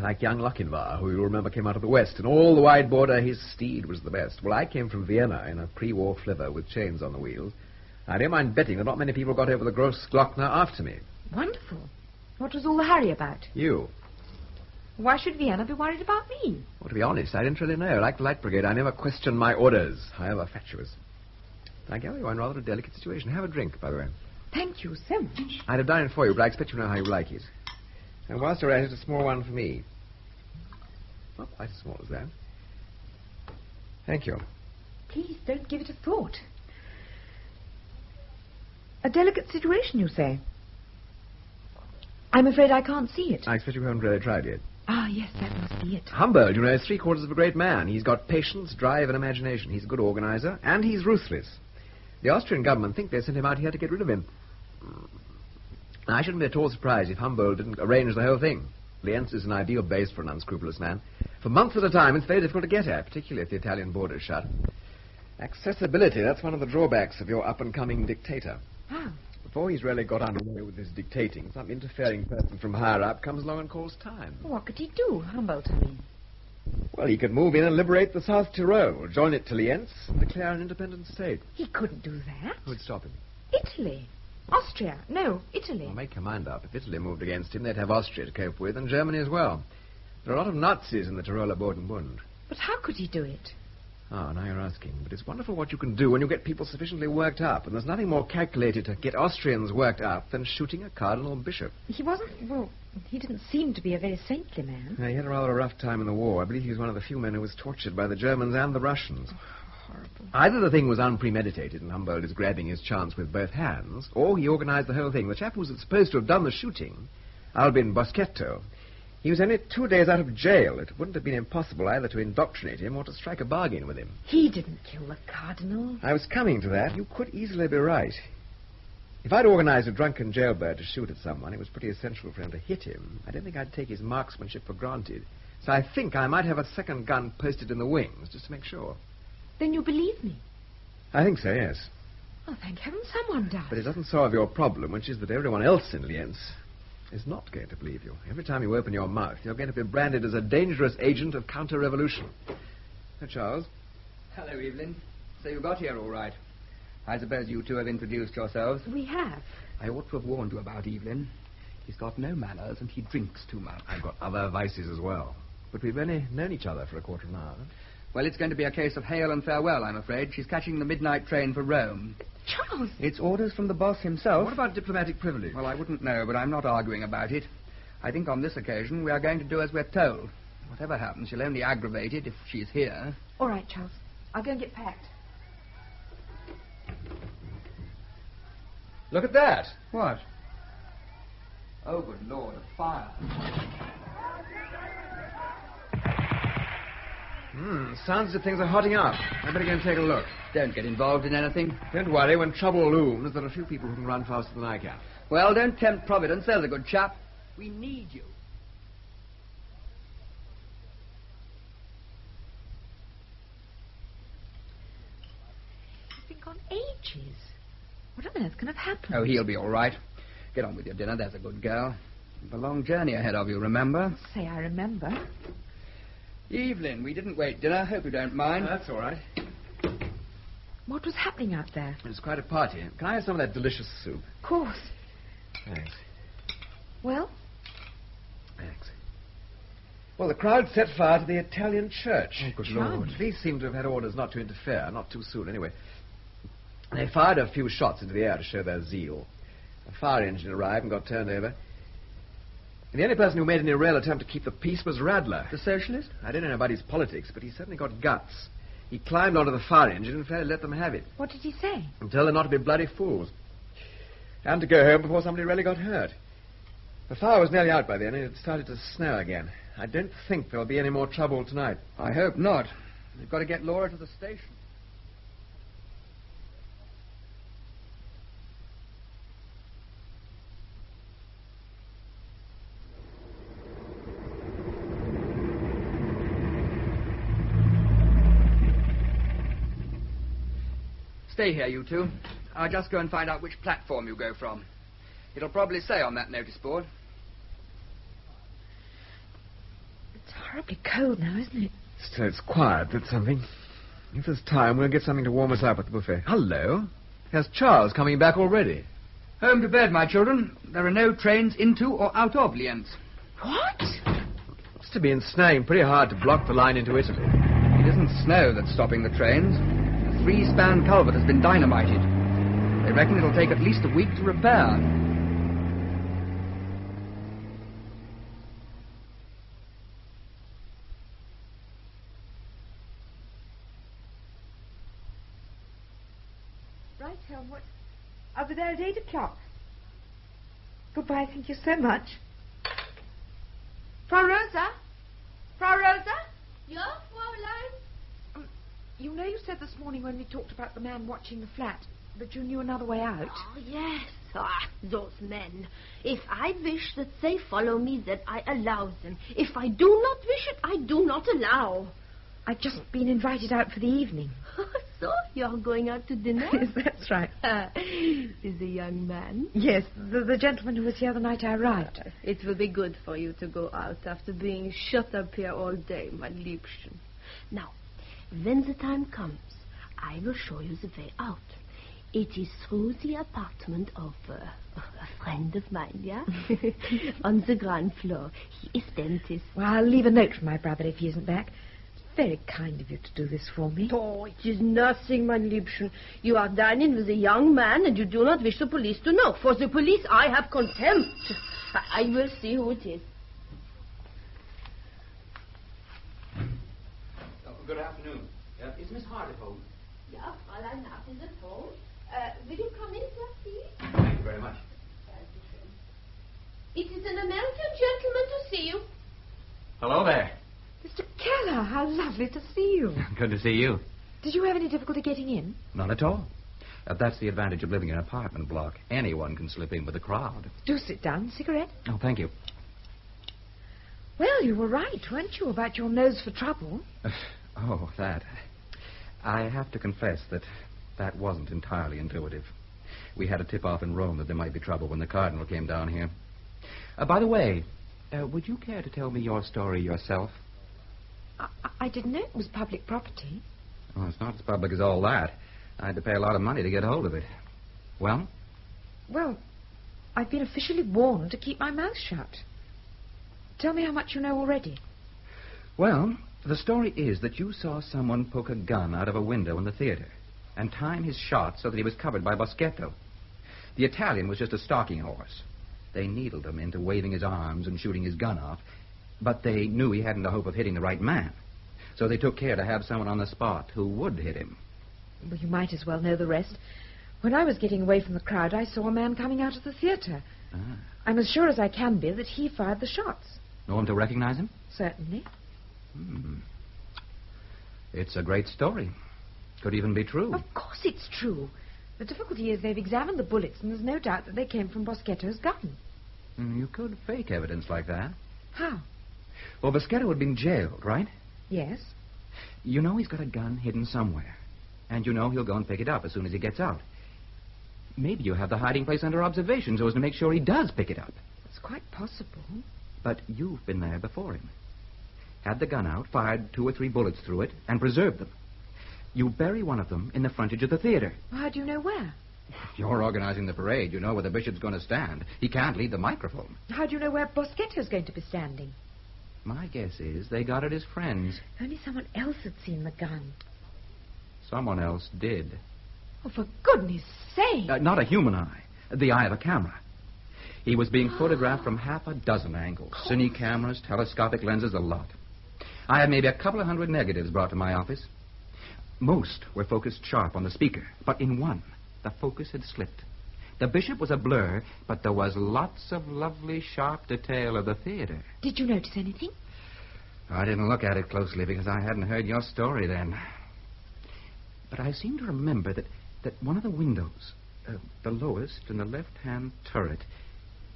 Speaker 13: Like young Lochinvar, who you'll remember came out of the West, and all the wide border his steed was the best. Well, I came from Vienna in a pre-war flivver with chains on the wheels. I don't mind betting that not many people got over the Grossglockner after me.
Speaker 2: Wonderful. What was all the hurry about?
Speaker 13: You.
Speaker 2: Why should Vienna be worried about me?
Speaker 13: Well, to be honest, I didn't really know. Like the Light Brigade, I never questioned my orders, however fatuous. I gather you're in rather a delicate situation. Have a drink, by the way.
Speaker 2: Thank you so much.
Speaker 13: I'd have done it for you, but I expect you know how you like it. And whilst you're at it, a small one for me. Not quite as small as that. Thank you.
Speaker 2: Please don't give it a thought. A delicate situation, you say? I'm afraid I can't see it.
Speaker 13: I expect you haven't really tried yet.
Speaker 2: Ah, yes, that must be it.
Speaker 13: Humboldt, you know, is three-quarters of a great man. He's got patience, drive, and imagination. He's a good organizer, and he's ruthless. The Austrian government think they sent him out here to get rid of him. I shouldn't be at all surprised if Humboldt didn't arrange the whole thing. Lienz is an ideal base for an unscrupulous man. For months at a time, it's very difficult to get at, particularly if the Italian border's shut. Accessibility, that's one of the drawbacks of your up-and-coming dictator.
Speaker 2: Ah.
Speaker 13: Before he's really got underway with his dictating, some interfering person from higher up comes along and calls time.
Speaker 2: What could he do, Humboldt, I mean?
Speaker 13: Well, he could move in and liberate the South Tyrol, join it to Lienz, and declare an independent state.
Speaker 2: He couldn't do that.
Speaker 13: Who'd stop him?
Speaker 2: Italy. Austria. No, Italy.
Speaker 13: Well, make your mind up. If Italy moved against him, they'd have Austria to cope with, and Germany as well. There are a lot of Nazis in the Tiroler Bodenbund.
Speaker 2: But how could he do it?
Speaker 13: Oh, now you're asking. But it's wonderful what you can do when you get people sufficiently worked up, and there's nothing more calculated to get Austrians worked up than shooting a cardinal bishop.
Speaker 2: He wasn't, well, he didn't seem to be a very saintly man.
Speaker 13: Yeah, he had a rather rough time in the war. I believe he was one of the few men who was tortured by the Germans and the Russians.
Speaker 2: Horrible.
Speaker 13: Either the thing was unpremeditated and Humboldt is grabbing his chance with both hands, or he organized the whole thing. The chap who was supposed to have done the shooting, Albin Boschetto, he was only 2 days out of jail. It wouldn't have been impossible either to indoctrinate him or to strike a bargain with him.
Speaker 2: He didn't kill the cardinal.
Speaker 13: I was coming to that. You could easily be right. If I'd organized a drunken jailbird to shoot at someone, it was pretty essential for him to hit him. I don't think I'd take his marksmanship for granted. So I think I might have a second gun posted in the wings, just to make sure.
Speaker 2: Then you believe me?
Speaker 13: I think so, yes.
Speaker 2: Oh, thank heaven someone does.
Speaker 13: But it doesn't solve your problem, which is that everyone else in Lienz is not going to believe you. Every time you open your mouth, you're going to be branded as a dangerous agent of counter-revolution. Now, Charles.
Speaker 5: Hello, Evelyn. So you got here all right. I suppose you two have introduced yourselves.
Speaker 2: We have.
Speaker 5: I ought to have warned you about Evelyn. He's got no manners and he drinks too much.
Speaker 13: I've got other vices as well. But we've only known each other for a quarter of an hour.
Speaker 5: Well, it's going to be a case of hail and farewell, I'm afraid. She's catching the midnight train for Rome.
Speaker 2: Charles!
Speaker 5: It's orders from the boss himself.
Speaker 13: What about diplomatic privilege?
Speaker 5: Well, I wouldn't know, but I'm not arguing about it. I think on this occasion we are going to do as we're told. Whatever happens, she'll only aggravate it if she's here.
Speaker 2: All right, Charles. I'll go and get packed.
Speaker 13: Look at that.
Speaker 5: What? Oh, good Lord, a fire.
Speaker 13: Sounds as if things are hotting up. I better go and take a look.
Speaker 5: Don't get involved in anything.
Speaker 13: Don't worry, when trouble looms, there are a few people who can run faster than I can.
Speaker 5: Well, don't tempt Providence, there's a good chap. We need you.
Speaker 2: He's been gone ages. What on earth can have happened?
Speaker 5: Oh, he'll be all right. Get on with your dinner, there's a good girl. You've a long journey ahead of you, remember?
Speaker 2: Say I remember.
Speaker 5: Evelyn, we didn't wait dinner. Hope you don't mind.
Speaker 13: That's all right.
Speaker 2: What was happening out there?
Speaker 13: It's quite a party. Can I have some of that delicious soup?
Speaker 2: Of course.
Speaker 13: Thanks.
Speaker 2: Well?
Speaker 13: Thanks. Well, the crowd set fire to the Italian church.
Speaker 5: Oh, good
Speaker 2: Lord.
Speaker 13: The police seem to have had orders not to interfere. Not too soon, anyway. They fired a few shots into the air to show their zeal. A fire engine arrived and got turned over. And the only person who made any real attempt to keep the peace was Radler.
Speaker 5: The socialist?
Speaker 13: I don't know about his politics, but he certainly got guts. He climbed onto the fire engine and fairly let them have it.
Speaker 2: What did he say?
Speaker 13: And told them not to be bloody fools. And to go home before somebody really got hurt. The fire was nearly out by then, and it started to snow again. I don't think there'll be any more trouble tonight.
Speaker 5: I hope not. We've got to get Laura to the station. Stay here, you two. I'll just go and find out which platform you go from. It'll probably say on that notice board.
Speaker 2: It's horribly cold now, isn't it?
Speaker 13: Still, it's quiet, that's something. If there's time, we'll get something to warm us up at the buffet. Hello. There's Charles coming back already.
Speaker 5: Home to bed, my children. There are no trains into or out of Lienz.
Speaker 2: What?
Speaker 13: Must have been snowing pretty hard to block the line into Italy.
Speaker 5: It isn't snow that's stopping the trains. The 3-span culvert has been dynamited. They reckon it'll take at least a week to repair.
Speaker 2: Right, Helmut. I'll be there at 8 o'clock. Goodbye, thank you so much.
Speaker 9: Frau Rosa? Frau Rosa? Ja, Fräulein?
Speaker 2: You know you said this morning when we talked about the man watching the flat that you knew another way out?
Speaker 9: Oh, yes. Those men. If I wish that they follow me, that I allow them. If I do not wish it, I do not allow.
Speaker 2: I've just been invited out for the evening.
Speaker 9: So, you're going out to dinner?
Speaker 2: Yes, that's right.
Speaker 9: Is a young man?
Speaker 2: Yes, the gentleman who was here the night I arrived.
Speaker 9: It will be good for you to go out after being shut up here all day, my Liebchen. Now, when the time comes, I will show you the way out. It is through the apartment of a friend of mine, yeah? On the ground floor. He is dentist.
Speaker 2: Well, I'll leave a note for my brother if he isn't back. It's very kind of you to do this for me.
Speaker 9: Oh, it is nothing, my Liebchen. You are dining with a young man and you do not wish the police to know. For the police, I have contempt. I will see who it is.
Speaker 4: Oh, good afternoon. Is Miss Hart at home?
Speaker 9: Yeah, Fräulein Hart is at home. Will you come in, sir, please?
Speaker 4: Thank you very much.
Speaker 9: It is an American gentleman to see you.
Speaker 4: Hello there.
Speaker 2: Mr. Keller, how lovely to see you.
Speaker 4: Good to see you.
Speaker 2: Did you have any difficulty getting in?
Speaker 4: None at all. That's the advantage of living in an apartment block. Anyone can slip in with the crowd.
Speaker 2: Do sit down. Cigarette?
Speaker 4: Oh, thank you.
Speaker 2: Well, you were right, weren't you, about your nose for trouble?
Speaker 4: Oh, that. I have to confess that wasn't entirely intuitive. We had a tip-off in Rome that there might be trouble when the cardinal came down here. By the way, would you care to tell me your story yourself?
Speaker 2: I didn't know it was public property.
Speaker 4: Oh, it's not as public as all that. I had to pay a lot of money to get hold of it. Well?
Speaker 2: Well, I've been officially warned to keep my mouth shut. Tell me how much you know already.
Speaker 4: Well, the story is that you saw someone poke a gun out of a window in the theater and time his shot so that he was covered by Boschetto. The Italian was just a stalking horse. They needled him into waving his arms and shooting his gun off, but they knew he hadn't a hope of hitting the right man. So they took care to have someone on the spot who would hit him.
Speaker 2: Well, you might as well know the rest. When I was getting away from the crowd, I saw a man coming out of the theater.
Speaker 4: Ah.
Speaker 2: I'm as sure as I can be that he fired the shots.
Speaker 4: Know him to recognize him?
Speaker 2: Certainly.
Speaker 4: It's a great story. Could even be true.
Speaker 2: Of course it's true. The difficulty is they've examined the bullets, and there's no doubt that they came from Boschetto's gun.
Speaker 4: You could fake evidence like that.
Speaker 2: How?
Speaker 4: Well, Boschetto had been jailed, right?
Speaker 2: Yes.
Speaker 4: You know he's got a gun hidden somewhere. And you know he'll go and pick it up as soon as he gets out. Maybe you have the hiding place under observation so as to make sure he does pick it up.
Speaker 2: It's quite possible.
Speaker 4: But you've been there before him. Had the gun out, fired 2 or 3 bullets through it, and preserved them. You bury one of them in the frontage of the theater.
Speaker 2: Well, how do you know where?
Speaker 4: You're organizing the parade. You know where the bishop's going to stand. He can't lead the microphone.
Speaker 2: How do you know where Boschetto's going to be standing?
Speaker 4: My guess is they got it as friends.
Speaker 2: Only someone else had seen the gun.
Speaker 4: Someone else did.
Speaker 2: Oh, for goodness sake.
Speaker 4: Not a human eye. The eye of a camera. He was being photographed from half a dozen angles. Cine cameras, telescopic lenses, a lot. I had maybe a couple of hundred negatives brought to my office. Most were focused sharp on the speaker, but in one, the focus had slipped. The bishop was a blur, but there was lots of lovely, sharp detail of the theater.
Speaker 2: Did you notice anything?
Speaker 4: I didn't look at it closely because I hadn't heard your story then. But I seem to remember that one of the windows, the lowest in the left-hand turret,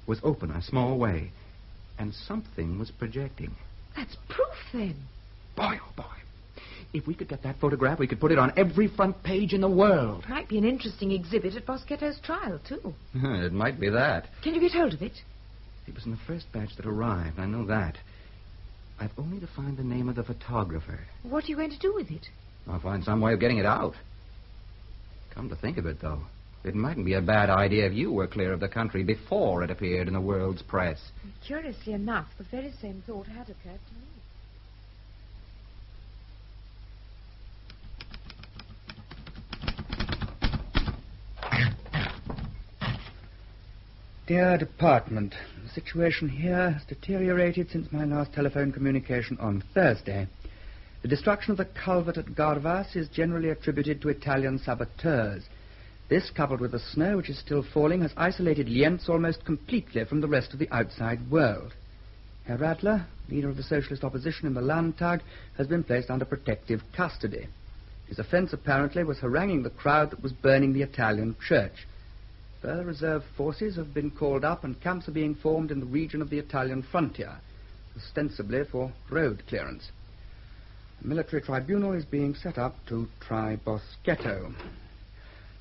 Speaker 4: was open a small way, and something was projecting.
Speaker 2: That's proof, then.
Speaker 4: Boy, oh boy. If we could get that photograph, we could put it on every front page in the world.
Speaker 2: Might be an interesting exhibit at Boschetto's trial, too.
Speaker 4: It might be that.
Speaker 2: Can you get hold of it?
Speaker 4: It was in the first batch that arrived, I know that. I've only to find the name of the photographer.
Speaker 2: What are you going to do with it?
Speaker 4: I'll find some way of getting it out. Come to think of it, though, it mightn't be a bad idea if you were clear of the country before it appeared in the world's press.
Speaker 2: Curiously enough, the very same thought had occurred to me.
Speaker 5: Dear Department, the situation here has deteriorated since my last telephone communication on Thursday. The destruction of the culvert at Garvas is generally attributed to Italian saboteurs. This, coupled with the snow which is still falling, has isolated Lienz almost completely from the rest of the outside world. Herr Radler, leader of the socialist opposition in the Landtag, has been placed under protective custody. His offence apparently was haranguing the crowd that was burning the Italian church. Further reserve forces have been called up and camps are being formed in the region of the Italian frontier, ostensibly for road clearance. A military tribunal is being set up to try Boschetto.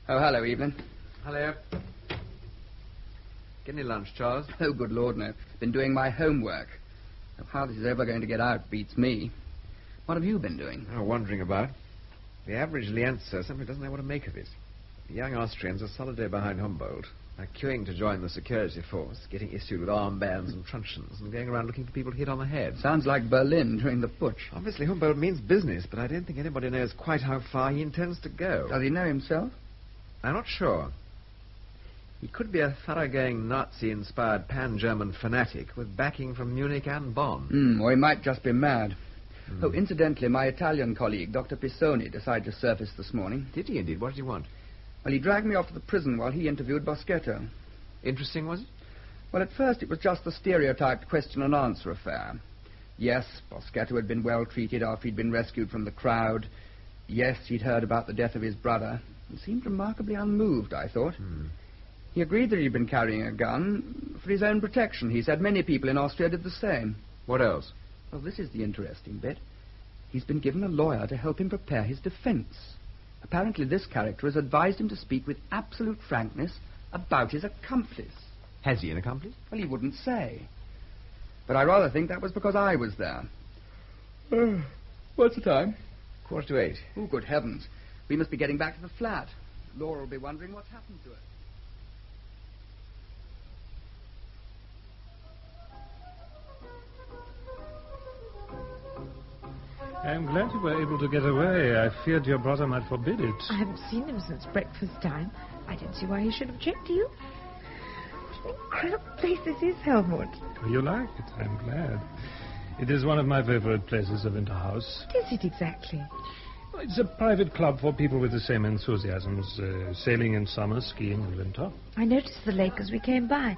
Speaker 5: Oh, hello, Evelyn.
Speaker 13: Hello. Get any lunch, Charles?
Speaker 5: Oh, good Lord, no. Been doing my homework. How this is ever going to get out beats me. What have you been doing?
Speaker 13: Oh, wandering about. The average Lienzer simply doesn't know what to make of it. The young Austrians are solid day behind Humboldt. They're queuing to join the security force, getting issued with armbands and truncheons, and going around looking for people hit on the head.
Speaker 5: Sounds like Berlin during the putsch.
Speaker 13: Obviously, Humboldt means business, but I don't think anybody knows quite how far he intends to go.
Speaker 5: Does he know himself?
Speaker 13: I'm not sure. He could be a thoroughgoing Nazi-inspired pan-German fanatic with backing from Munich and Bonn.
Speaker 5: Or he might just be mad. Oh, incidentally, my Italian colleague, Dr. Pisoni, decided to surface this morning.
Speaker 13: Did he indeed? What did he want?
Speaker 5: Well, he dragged me off to the prison while he interviewed Boschetto.
Speaker 13: Interesting, was it?
Speaker 5: Well, at first it was just the stereotyped question-and-answer affair. Yes, Boschetto had been well treated after he'd been rescued from the crowd. Yes, he'd heard about the death of his brother. He seemed remarkably unmoved, I thought. He agreed that he'd been carrying a gun for his own protection. He said many people in Austria did the same.
Speaker 13: What else?
Speaker 5: Well, this is the interesting bit. He's been given a lawyer to help him prepare his defense. Apparently this character has advised him to speak with absolute frankness about his accomplice.
Speaker 13: Has he an accomplice?
Speaker 5: Well, he wouldn't say. But I rather think that was because I was there. What's the time?
Speaker 13: 7:45.
Speaker 5: Oh, good heavens. We must be getting back to the flat. Laura will be wondering what's happened to her.
Speaker 6: I'm glad you were able to get away. I feared your brother might forbid it.
Speaker 2: I haven't seen him since breakfast time. I don't see why he should object to you. What an incredible place this is, Helmut.
Speaker 6: You like it? I'm glad. It is one of my favorite places of Winterhouse.
Speaker 2: What is it exactly?
Speaker 6: It's a private club for people with the same enthusiasms. Sailing in summer, skiing in winter.
Speaker 2: I noticed the lake as we came by.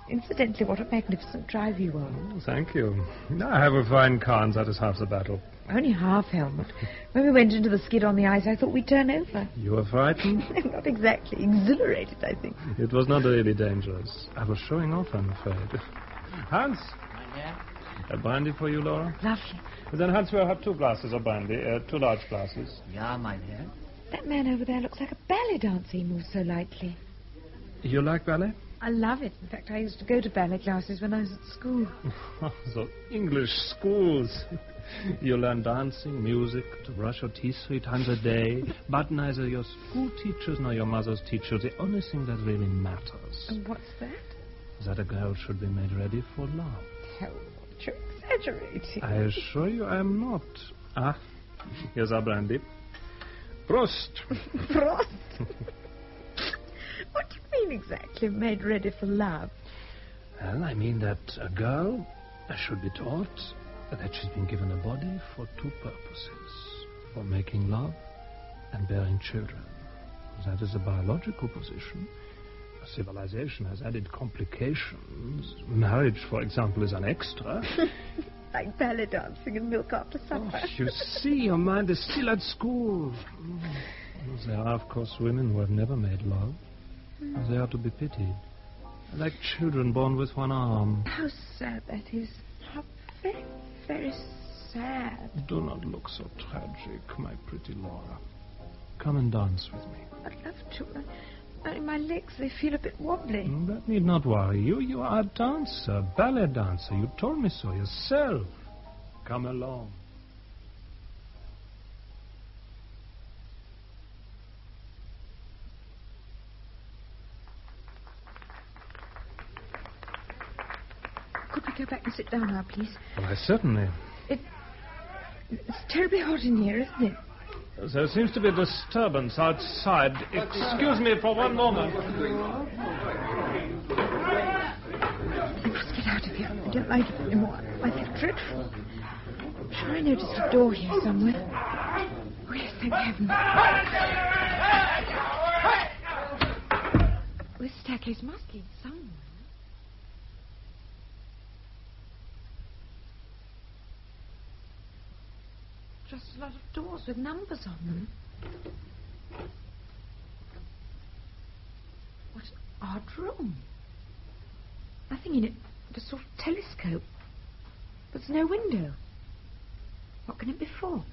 Speaker 2: Incidentally, what a magnificent drive you are.
Speaker 6: Oh, thank you. I have a fine car, and that is half the battle.
Speaker 2: Only half, Helmut. When we went into the skid on the ice, I thought we'd turn over.
Speaker 6: You were frightened?
Speaker 2: Not exactly. Exhilarated, I think.
Speaker 6: It was not really dangerous. I was showing off, I'm afraid. Hans? A brandy for you, Laura?
Speaker 2: Lovely.
Speaker 6: Then Hans will have 2 glasses of brandy, 2 large glasses.
Speaker 11: Ja, mein Herr.
Speaker 2: That man over there looks like a ballet dancer. He moves so lightly.
Speaker 6: You like ballet?
Speaker 2: I love it. In fact, I used to go to ballet classes when I was at school.
Speaker 6: So English schools. You learn dancing, music, to brush your teeth 3 times a day. But neither your school teachers nor your mother's teach you the only thing that really matters.
Speaker 2: And what's that?
Speaker 6: That a girl should be made ready for love.
Speaker 2: Helmut, you're exaggerating.
Speaker 6: I assure you I am not. Ah, here's our brandy. Prost.
Speaker 2: Frost? What do you mean exactly, made ready for love?
Speaker 6: Well, I mean that a girl should be taught that she's been given a body for two purposes. For making love and bearing children. That is a biological position. Civilization has added complications. Marriage, for example, is an extra.
Speaker 2: Like ballet dancing and milk after supper.
Speaker 6: Oh, you see, your mind is still at school. There are, of course, women who have never made love. They are to be pitied. Like children born with one arm.
Speaker 2: How sad that is. How very, very sad.
Speaker 6: Do not look so tragic, my pretty Laura. Come and dance with me.
Speaker 2: I'd love to. Only my legs, they feel a bit wobbly.
Speaker 6: That need not worry you. You are a dancer, ballet dancer. You told me so yourself. Come along.
Speaker 2: Could we go back and sit down now, please?
Speaker 6: Why, certainly.
Speaker 2: It's terribly hot in here, isn't it?
Speaker 6: There seems to be a disturbance outside. Excuse me for one moment.
Speaker 2: I must get out of here. I don't like it anymore. I feel dreadful. I'm sure I noticed a door here somewhere. Oh, yes, thank heaven. This staircase must lead somewhere. Just a lot of doors with numbers on them. What an odd room. Nothing in it but a sort of telescope. But there's no window. What can it be for?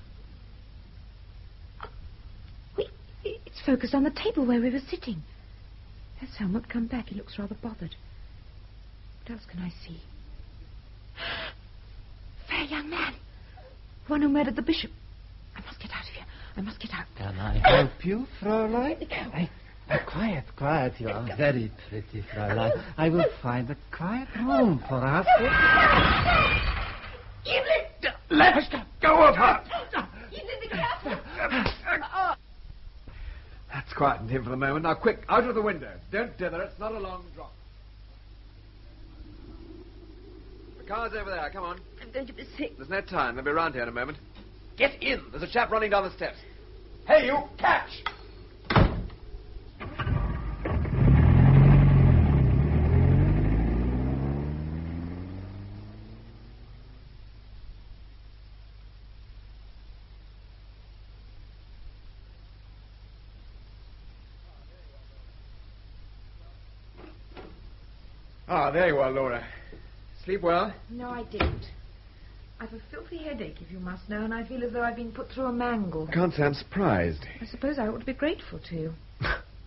Speaker 2: Wait, it's focused on the table where we were sitting. There's Helmut come back. He looks rather bothered. What else can I see? Fair young man. One who murdered the bishop. I must get out of here. I must get out.
Speaker 14: Can I help you, Fräulein? Quiet, quiet. You are very pretty, Fräulein. I will find a quiet room for us.
Speaker 13: Let us go of her. That's quietened him for the moment. Now, quick, out of the window. Don't dither. It's not a long drop. The car's over there. Come on.
Speaker 2: I'm going to be sick.
Speaker 13: There's no time. They'll be round here in a moment. Get in. There's a chap running down the steps. Hey, you! Catch! Ah, there you are, Laura. Sleep well?
Speaker 2: No, I didn't. I've a filthy headache, if you must know, and I feel as though I've been put through a mangle.
Speaker 13: I can't say I'm surprised.
Speaker 2: I suppose I ought to be grateful to you.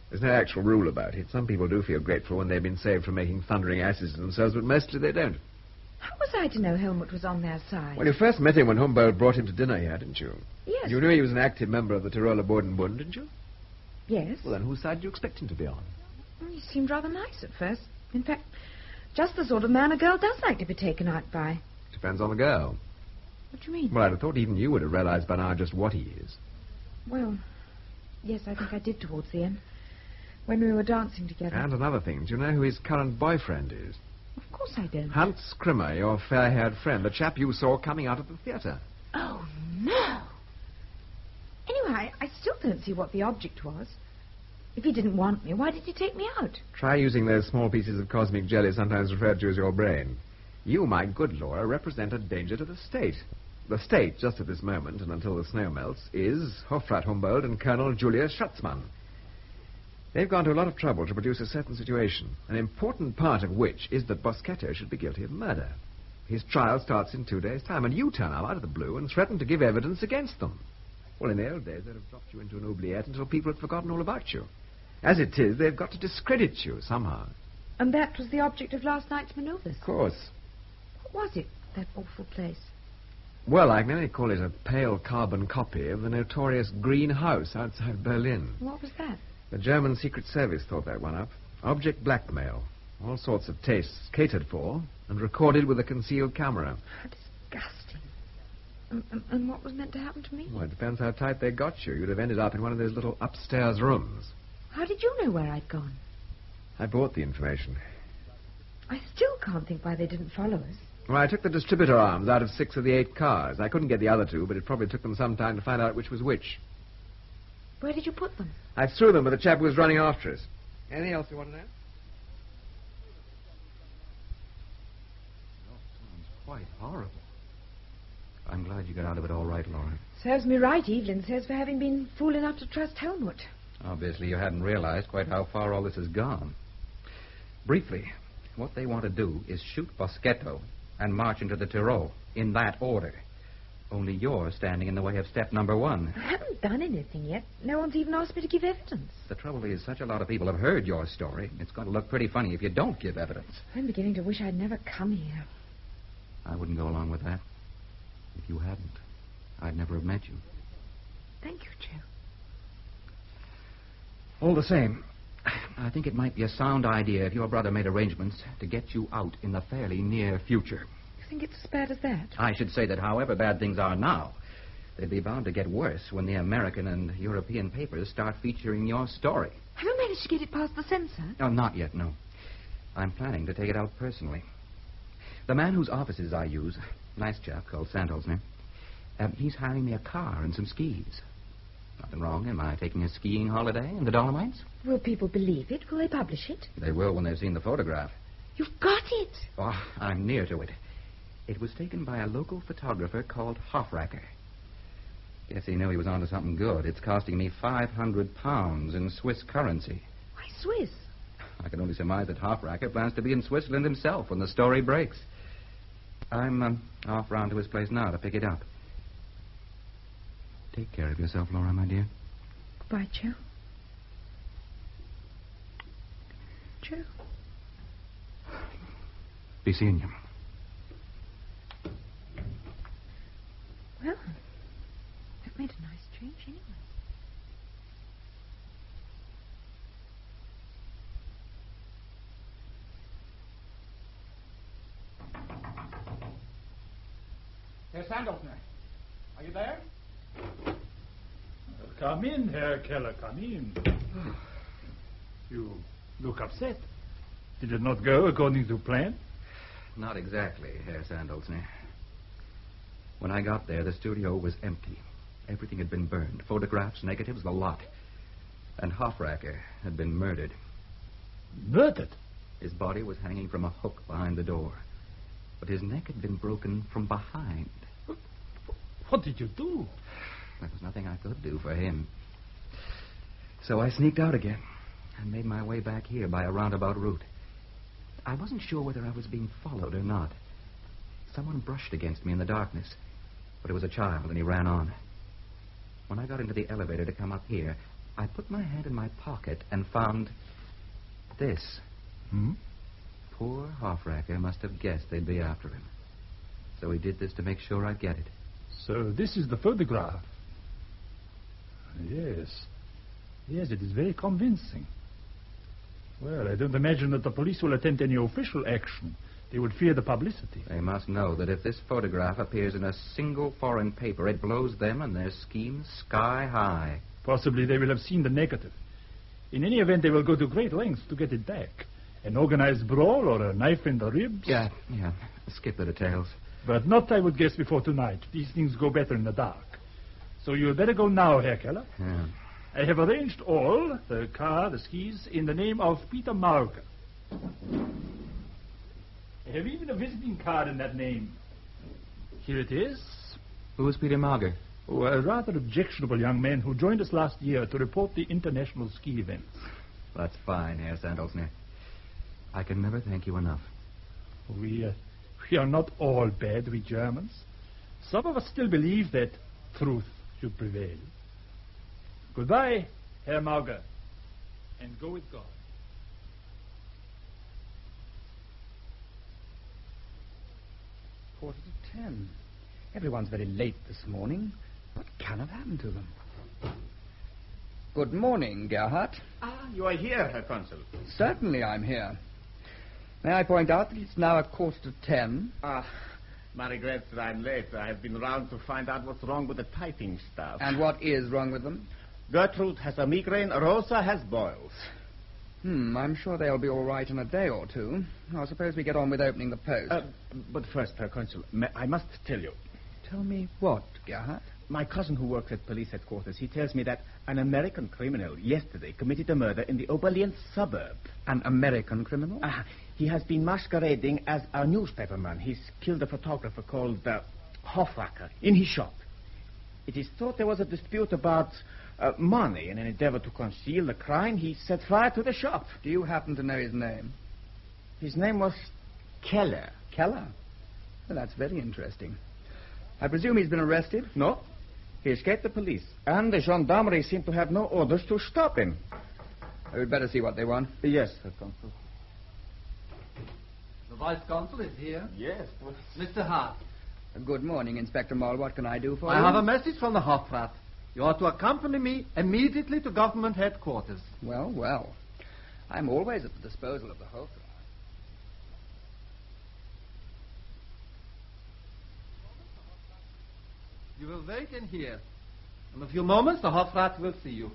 Speaker 13: There's no actual rule about it. Some people do feel grateful when they've been saved from making thundering asses of themselves, but mostly they don't.
Speaker 2: How was I to know Helmut was on their side?
Speaker 13: Well, you first met him when Humboldt brought him to dinner here, didn't you?
Speaker 2: Yes.
Speaker 13: You knew he was an active member of the Tiroler Bodenbund, didn't you?
Speaker 2: Yes.
Speaker 13: Well, then whose side did you expect him to be on?
Speaker 2: Well, he seemed rather nice at first. In fact, just the sort of man a girl does like to be taken out by.
Speaker 13: Depends on the girl.
Speaker 2: What do you mean?
Speaker 13: Well, I'd have thought even you would have realized by now just what he is.
Speaker 2: Well, yes, I think I did towards the end. When we were dancing together.
Speaker 13: And another thing, do you know who his current boyfriend is?
Speaker 2: Of course I don't.
Speaker 13: Hans Krimmer, your fair-haired friend, the chap you saw coming out of the theatre.
Speaker 2: Oh, no. Anyway, I still don't see what the object was. If he didn't want me, why did he take me out?
Speaker 13: Try using those small pieces of cosmic jelly sometimes referred to as your brain. You, my good Laura, represent a danger to the state. The state, just at this moment, and until the snow melts, is Hofrat Humboldt and Colonel Julius Schatzmann. They've gone to a lot of trouble to produce a certain situation, an important part of which is that Boschetto should be guilty of murder. His trial starts in 2 days' time, and you turn up out of the blue and threaten to give evidence against them. Well, in the old days, they'd have dropped you into an oubliette until people had forgotten all about you. As it is, they've got to discredit you somehow.
Speaker 2: And that was the object of last night's manoeuvres?
Speaker 13: Of course.
Speaker 2: What was it, that awful place?
Speaker 13: Well, I can only call it a pale carbon copy of the notorious Green House outside Berlin.
Speaker 2: What was that?
Speaker 13: The German Secret Service thought that one up. Object blackmail. All sorts of tastes catered for and recorded with a concealed camera.
Speaker 2: How disgusting. And what was meant to happen to me?
Speaker 13: Well, it depends how tight they got you. You'd have ended up in one of those little upstairs rooms.
Speaker 2: How did you know where I'd gone?
Speaker 13: I bought the information.
Speaker 2: I still can't think why they didn't follow us.
Speaker 13: Well, I took the distributor arms out of 6 of the 8 cars. I couldn't get the other 2, but it probably took them some time to find out which was which.
Speaker 2: Where did you put them?
Speaker 13: I threw them with the chap who was running after us. Anything else you want to know?
Speaker 4: Sounds quite horrible. I'm glad you got out of it all right, Laura.
Speaker 2: Serves me right, Evelyn says, for having been fool enough to trust Helmut.
Speaker 4: Obviously, you hadn't realized quite how far all this has gone. Briefly, what they want to do is shoot Boschetto and march into the Tyrol, in that order. Only you're standing in the way of step number 1.
Speaker 2: I haven't done anything yet. No one's even asked me to give evidence.
Speaker 4: The trouble is, such a lot of people have heard your story. It's going to look pretty funny if you don't give evidence.
Speaker 2: I'm beginning to wish I'd never come here.
Speaker 4: I wouldn't go along with that. If you hadn't, I'd never have met you.
Speaker 2: Thank you, Joe.
Speaker 4: All the same, I think it might be a sound idea if your brother made arrangements to get you out in the fairly near future.
Speaker 2: You think it's as bad as that?
Speaker 4: I should say that however bad things are now, they'd be bound to get worse when the American and European papers start featuring your story.
Speaker 2: Have you managed to get it past the censor?
Speaker 4: Oh, not yet, no. I'm planning to take it out personally. The man whose offices I use, nice chap called Santos, he's hiring me a car and some skis. Nothing wrong. Am I taking a skiing holiday in the Dolomites?
Speaker 2: Will people believe it? Will they publish it?
Speaker 4: They will when they've seen the photograph.
Speaker 2: You've got it!
Speaker 4: Oh, I'm near to it. It was taken by a local photographer called Hofracker. Guess he knew he was onto something good. It's costing me £500 in Swiss currency.
Speaker 2: Why Swiss?
Speaker 4: I can only surmise that Hofracker plans to be in Switzerland himself when the story breaks. I'm off round to his place now to pick it up. Take care of yourself, Laura, my dear.
Speaker 2: Goodbye, Joe. Joe.
Speaker 4: Be seeing you.
Speaker 2: Well, that made a nice change anyway.
Speaker 12: Herr Sandhoffner, are you there? Come in, Herr Keller, come in. You look upset. Did it not go according to plan?
Speaker 4: Not exactly, Herr Sandholzner. When I got there, the studio was empty. Everything had been burned. Photographs, negatives, the lot. And Hofracker had been murdered.
Speaker 12: Murdered?
Speaker 4: His body was hanging from a hook behind the door. But his neck had been broken from behind.
Speaker 12: What did you do?
Speaker 4: There was nothing I could do for him. So I sneaked out again and made my way back here by a roundabout route. I wasn't sure whether I was being followed or not. Someone brushed against me in the darkness, but it was a child, and he ran on. When I got into the elevator to come up here, I put my hand in my pocket and found this. Poor Hofracker must have guessed they'd be after him. So he did this to make sure I'd get it.
Speaker 12: So this is the photograph. Yes. Yes, it is very convincing. Well, I don't imagine that the police will attempt any official action. They would fear the publicity.
Speaker 4: They must know that if this photograph appears in a single foreign paper, it blows them and their schemes sky high.
Speaker 12: Possibly they will have seen the negative. In any event, they will go to great lengths to get it back. An organized brawl or a knife in the ribs?
Speaker 4: Yeah. Skip the details.
Speaker 12: But not, I would guess, before tonight. These things go better in the dark. So you had better go now, Herr Keller.
Speaker 4: Yeah.
Speaker 12: I have arranged all, the car, the skis, in the name of Peter Mauger. I have even a visiting card in that name. Here it is.
Speaker 4: Who is Peter Mauger?
Speaker 12: Oh, a rather objectionable young man who joined us last year to report the international ski events.
Speaker 4: That's fine, Herr Sandholzner. I can never thank you enough.
Speaker 12: We are not all bad, we Germans. Some of us still believe that truth should prevail. Goodbye, Herr Mauger, and go with God.
Speaker 5: 10:45. Everyone's very late this morning. What can have happened to them? Good morning, Gerhard.
Speaker 3: You are here, Herr Consul.
Speaker 5: Certainly I'm here. May I point out that it's now 9:45?
Speaker 3: My regrets that I'm late. I have been round to find out what's wrong with the typing stuff.
Speaker 5: And what is wrong with them?
Speaker 3: Gertrude has a migraine. Rosa has boils.
Speaker 5: I'm sure they'll be all right in a day or two. I suppose we get on with opening the post.
Speaker 3: But first, Herr Consul, I must tell you.
Speaker 5: Tell me what, Gerhard?
Speaker 3: My cousin who works at police headquarters, he tells me that an American criminal yesterday committed a murder in the Oberlin suburb.
Speaker 5: An American criminal?
Speaker 3: He has been masquerading as a newspaperman. He's killed a photographer called Hofwacker in his shop. It is thought there was a dispute about money. In an endeavor to conceal the crime, he set fire to the shop.
Speaker 5: Do you happen to know his name?
Speaker 3: His name was Keller.
Speaker 5: Keller? Well, that's very interesting. I presume he's been arrested?
Speaker 3: No. He escaped the police, and the gendarmerie seem to have no orders to stop him.
Speaker 5: We'd better see what they want.
Speaker 3: Yes, Herr Consul.
Speaker 11: The Vice Consul is here.
Speaker 3: Yes.
Speaker 11: Mr. Hart.
Speaker 5: Good morning, Inspector Moll. What can I do for you?
Speaker 11: I have a message from the Hofrat. You are to accompany me immediately to government headquarters.
Speaker 5: Well, well. I'm always at the disposal of the Hofrat.
Speaker 11: You will wait in here. In a few moments, the Hofrat will see you.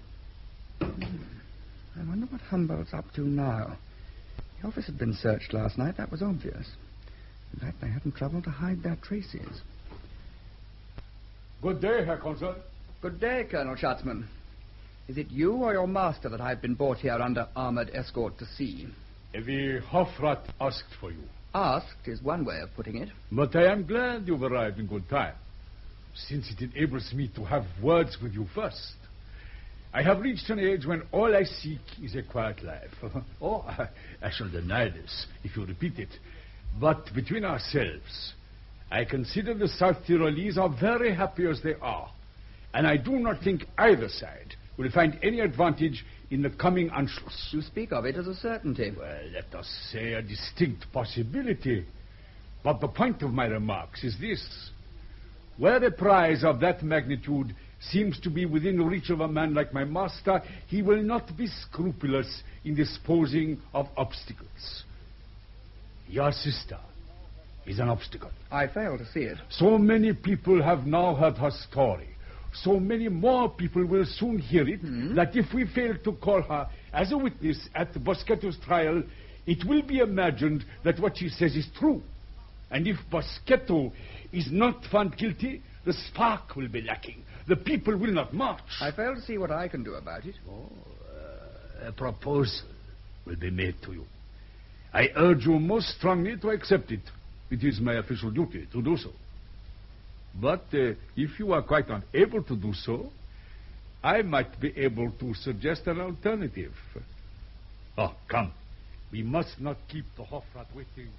Speaker 5: I wonder what Humboldt's up to now. The office had been searched last night. That was obvious. In fact, they hadn't troubled to hide their traces.
Speaker 10: Good day, Herr Consul.
Speaker 5: Good day, Colonel Schatzman. Is it you or your master that I've been brought here under armored escort to see?
Speaker 10: The Hofrat asked for you.
Speaker 5: Asked is one way of putting it.
Speaker 10: But I am glad you've arrived in good time, since it enables me to have words with you first. I have reached an age when all I seek is a quiet life. I shall deny this if you repeat it. But between ourselves, I consider the South Tyrolese are very happy as they are. And I do not think either side will find any advantage in the coming Anschluss.
Speaker 5: You speak of it as a certainty.
Speaker 10: Well, let us say a distinct possibility. But the point of my remarks is this. Where a prize of that magnitude seems to be within reach of a man like my master, he will not be scrupulous in disposing of obstacles. Your sister is an obstacle.
Speaker 5: I fail to see it.
Speaker 10: So many people have now heard her story. So many more people will soon hear it, that if we fail to call her as a witness at Boschetto's trial, it will be imagined that what she says is true. And if Boschetto is not found guilty, the spark will be lacking. The people will not march.
Speaker 5: I fail to see what I can do about it.
Speaker 10: A proposal will be made to you. I urge you most strongly to accept it. It is my official duty to do so. But if you are quite unable to do so, I might be able to suggest an alternative. Oh, come. We must not keep the Hofrat waiting.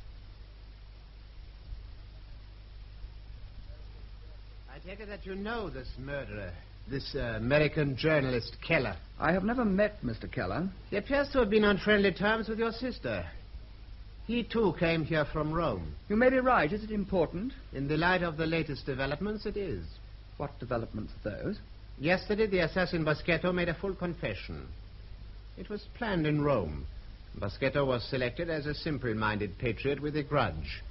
Speaker 1: I take it that you know this murderer, this American journalist Keller.
Speaker 5: I have never met Mr. Keller.
Speaker 1: He appears to have been on friendly terms with your sister. He, too, came here from Rome.
Speaker 5: You may be right. Is it important?
Speaker 1: In the light of the latest developments, it is.
Speaker 5: What developments are those?
Speaker 1: Yesterday, the assassin Boschetto made a full confession. It was planned in Rome. Boschetto was selected as a simple-minded patriot with a grudge.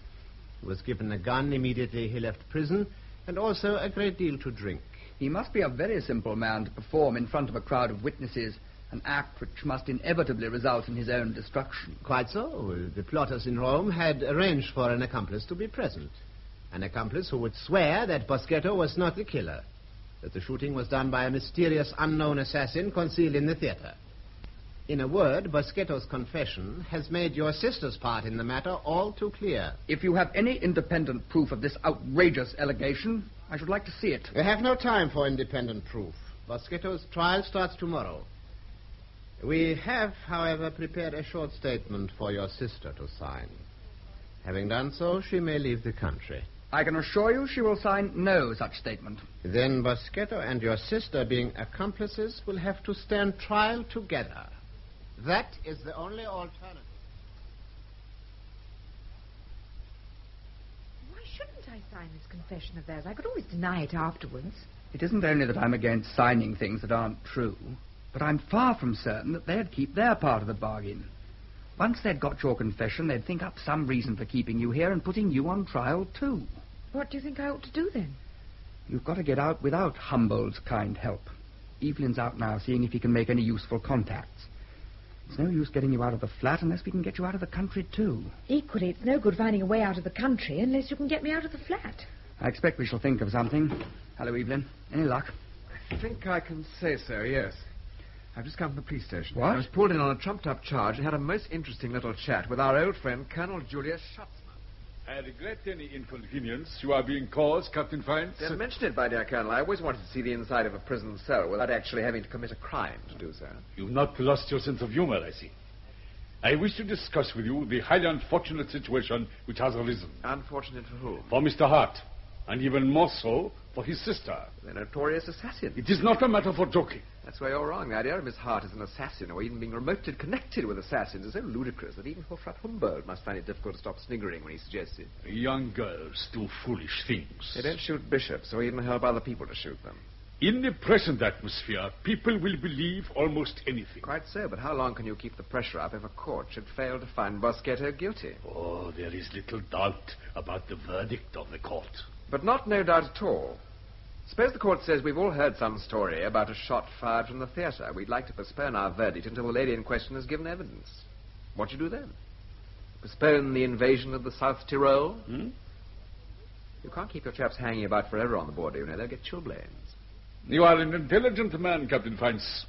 Speaker 1: He was given a gun immediately he left prison, and also a great deal to drink.
Speaker 5: He must be a very simple man to perform in front of a crowd of witnesses an act which must inevitably result in his own destruction.
Speaker 1: Quite so. The plotters in Rome had arranged for an accomplice to be present. An accomplice who would swear that Boschetto was not the killer, that the shooting was done by a mysterious unknown assassin concealed in the theater. In a word, Boschetto's confession has made your sister's part in the matter all too clear.
Speaker 5: If you have any independent proof of this outrageous allegation, I should like to see it.
Speaker 1: We have no time for independent proof. Boschetto's trial starts tomorrow. We have, however, prepared a short statement for your sister to sign. Having done so, she may leave the country.
Speaker 5: I can assure you she will sign no such statement.
Speaker 1: Then Boschetto and your sister, being accomplices, will have to stand trial together. That is the only alternative.
Speaker 2: Why shouldn't I sign this confession of theirs? I could always deny it afterwards.
Speaker 5: It isn't only that I'm against signing things that aren't true, but I'm far from certain that they'd keep their part of the bargain. Once they'd got your confession, they'd think up some reason for keeping you here and putting you on trial, too.
Speaker 2: What do you think I ought to do, then?
Speaker 5: You've got to get out without Humboldt's kind help. Evelyn's out now seeing if he can make any useful contacts. It's no use getting you out of the flat unless we can get you out of the country, too.
Speaker 2: Equally, it's no good finding a way out of the country unless you can get me out of the flat.
Speaker 5: I expect we shall think of something. Hello, Evelyn. Any luck?
Speaker 13: I think I can say so, yes. I've just come from the police station.
Speaker 5: What?
Speaker 13: I was pulled in on a trumped-up charge and had a most interesting little chat with our old friend, Colonel Julius Schutzmann.
Speaker 10: I regret any inconvenience you are being caused, Captain Fines.
Speaker 13: Don't mention it, my dear Colonel. I always wanted to see the inside of a prison cell without actually having to commit a crime to do so.
Speaker 10: You've not lost your sense of humor, I see. I wish to discuss with you the highly unfortunate situation which has arisen.
Speaker 13: Unfortunate for whom?
Speaker 10: For Mr. Hart, and even more so for his sister.
Speaker 13: The notorious assassin.
Speaker 10: It is not a matter for joking.
Speaker 13: That's where you're wrong. The idea of Miss Hart as an assassin, or even being remotely connected with assassins, is so ludicrous that even Hofrat Humboldt must find it difficult to stop sniggering when he suggests it.
Speaker 10: Young girls do foolish things.
Speaker 13: They don't shoot bishops, or even help other people to shoot them.
Speaker 10: In the present atmosphere, people will believe almost anything.
Speaker 13: Quite so, but how long can you keep the pressure up if a court should fail to find Boschetto guilty?
Speaker 10: Oh, there is little doubt about the verdict of the court.
Speaker 13: But not no doubt at all. Suppose the court says we've all heard some story about a shot fired from the theatre. We'd like to postpone our verdict until the lady in question has given evidence. What do you do then? Postpone the invasion of the South Tyrol? You can't keep your chaps hanging about forever on the border, you know. They'll get chilblains.
Speaker 10: You are an intelligent man, Captain Fines.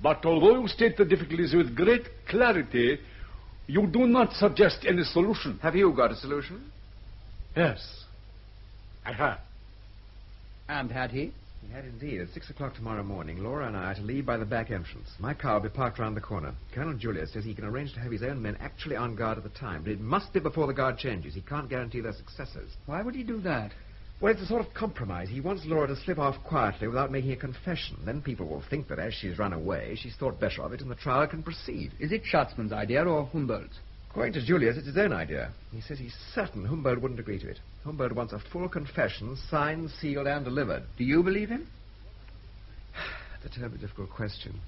Speaker 10: But although you state the difficulties with great clarity, you do not suggest any solution.
Speaker 13: Have you got a solution?
Speaker 10: Yes, I have.
Speaker 5: And had he?
Speaker 13: He had indeed. At 6 o'clock tomorrow morning, Laura and I are to leave by the back entrance. My car will be parked round the corner. Colonel Julius says he can arrange to have his own men actually on guard at the time, but it must be before the guard changes. He can't guarantee their successors.
Speaker 5: Why would he do that?
Speaker 13: Well, it's a sort of compromise. He wants Laura to slip off quietly without making a confession. Then people will think that as she's run away, she's thought better of it and the trial can proceed.
Speaker 5: Is it Schutzmann's idea or Humboldt's?
Speaker 13: According to Julius, it's his own idea. He says he's certain Humboldt wouldn't agree to it. Humboldt wants a full confession, signed, sealed, and delivered.
Speaker 5: Do you believe him?
Speaker 13: That's a terribly difficult question.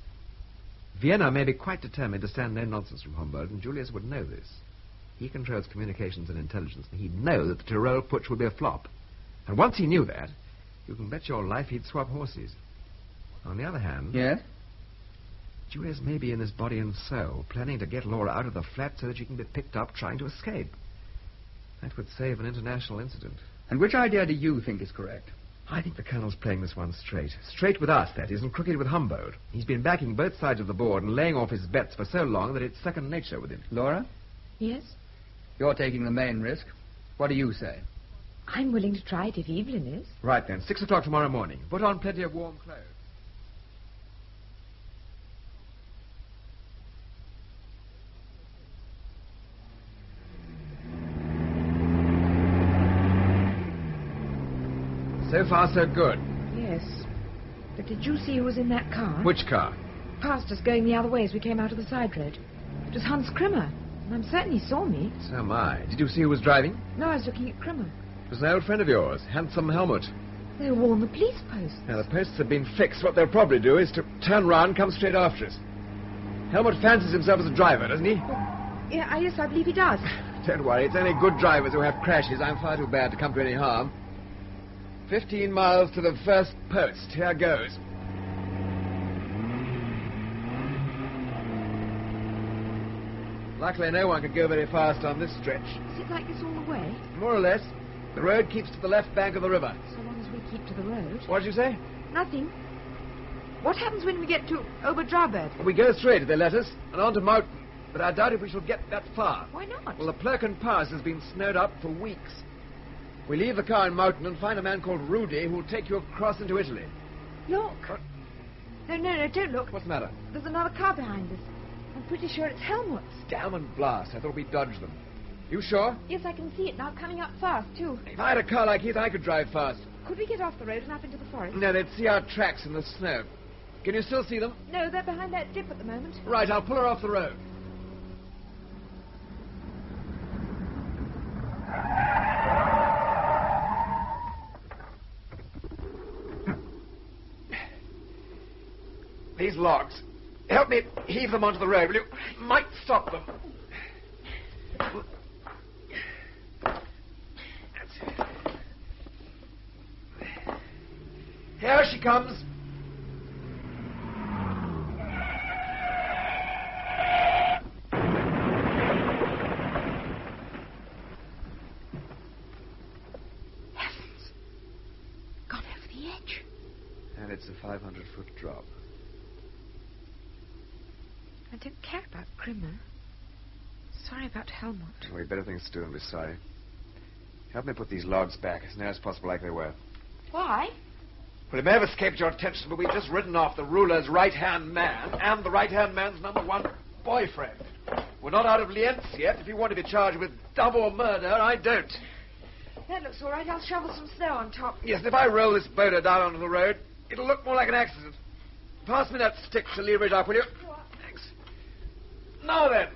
Speaker 13: Vienna may be quite determined to stand no nonsense from Humboldt, and Julius would know this. He controls communications and intelligence, and he'd know that the Tyrol putsch would be a flop. And once he knew that, you can bet your life he'd swap horses. On the other hand...
Speaker 5: Yes?
Speaker 13: Julius may be in his body and soul, planning to get Laura out of the flat so that she can be picked up trying to escape. That would save an international incident.
Speaker 5: And which idea do you think is correct?
Speaker 13: I think the Colonel's playing this one straight. Straight with us, that is, and crooked with Humboldt. He's been backing both sides of the board and laying off his bets for so long that it's second nature with him.
Speaker 5: Laura?
Speaker 2: Yes?
Speaker 5: You're taking the main risk. What do you say?
Speaker 2: I'm willing to try it if Evelyn is.
Speaker 13: Right then, 6 o'clock tomorrow morning. Put on plenty of warm clothes. So far, so good.
Speaker 2: Yes. But did you see who was in that car?
Speaker 13: Which car?
Speaker 2: Past us going the other way as we came out of the side road. It was Hans Krimmer. And I'm certain he saw me.
Speaker 13: So am I. Did you see who was driving?
Speaker 2: No, I was looking at Krimmer.
Speaker 13: It was an old friend of yours, Handsome Helmut.
Speaker 2: They were on the police posts.
Speaker 13: Now, the posts have been fixed. What they'll probably do is to turn round and come straight after us. Helmut fancies himself as a driver, doesn't he?
Speaker 2: Yes, I believe he does.
Speaker 13: Don't worry, it's only good drivers who have crashes. I'm far too bad to come to any harm. 15 miles to the first post. Here goes. Luckily, no one could go very fast on this stretch.
Speaker 2: Is it like this all the way?
Speaker 13: More or less. The road keeps to the left bank of the river.
Speaker 2: So long as we keep to the road.
Speaker 13: What did you say?
Speaker 2: Nothing. What happens when we get to Oberdrabert?
Speaker 13: We go straight if they let us, and on to Mountain. But I doubt if we shall get that far.
Speaker 2: Why not?
Speaker 13: Well, the Plurken Pass has been snowed up for weeks. We leave the car in Mountain and find a man called Rudy who'll take you across into Italy.
Speaker 2: Look.
Speaker 13: What?
Speaker 2: No, don't look.
Speaker 13: What's the matter?
Speaker 2: There's another car behind us. I'm pretty sure it's Helmut's.
Speaker 13: Damn and blast. I thought we'd dodge them. You sure?
Speaker 2: Yes, I can see it now, coming up fast, too.
Speaker 13: If I had a car like his, I could drive fast.
Speaker 2: Could we get off the road and up into the forest?
Speaker 13: No, they'd see our tracks in the snow. Can you still see them?
Speaker 2: No, they're behind that dip at the moment.
Speaker 13: Right, I'll pull her off the road. These logs. Help me heave them onto the road, will you? Might stop them. That's it. Here she comes.
Speaker 2: Heavens. Gone over the edge.
Speaker 13: And it's a 500-foot drop.
Speaker 2: I don't care about Grimmer. Sorry about Helmut.
Speaker 13: We'd better things to do and be sorry. Help me put these logs back as near as possible like they were.
Speaker 2: Why?
Speaker 13: Well, it may have escaped your attention, but we've just written off the ruler's right-hand man and the right-hand man's #1 boyfriend. We're not out of Lienz yet. If you want to be charged with double murder, I don't.
Speaker 2: That looks all right. I'll shovel some snow on top.
Speaker 13: Yes, and if I roll this boulder down onto the road, it'll look more like an accident. Pass me that stick to leverage up, will you? Thanks. Now then.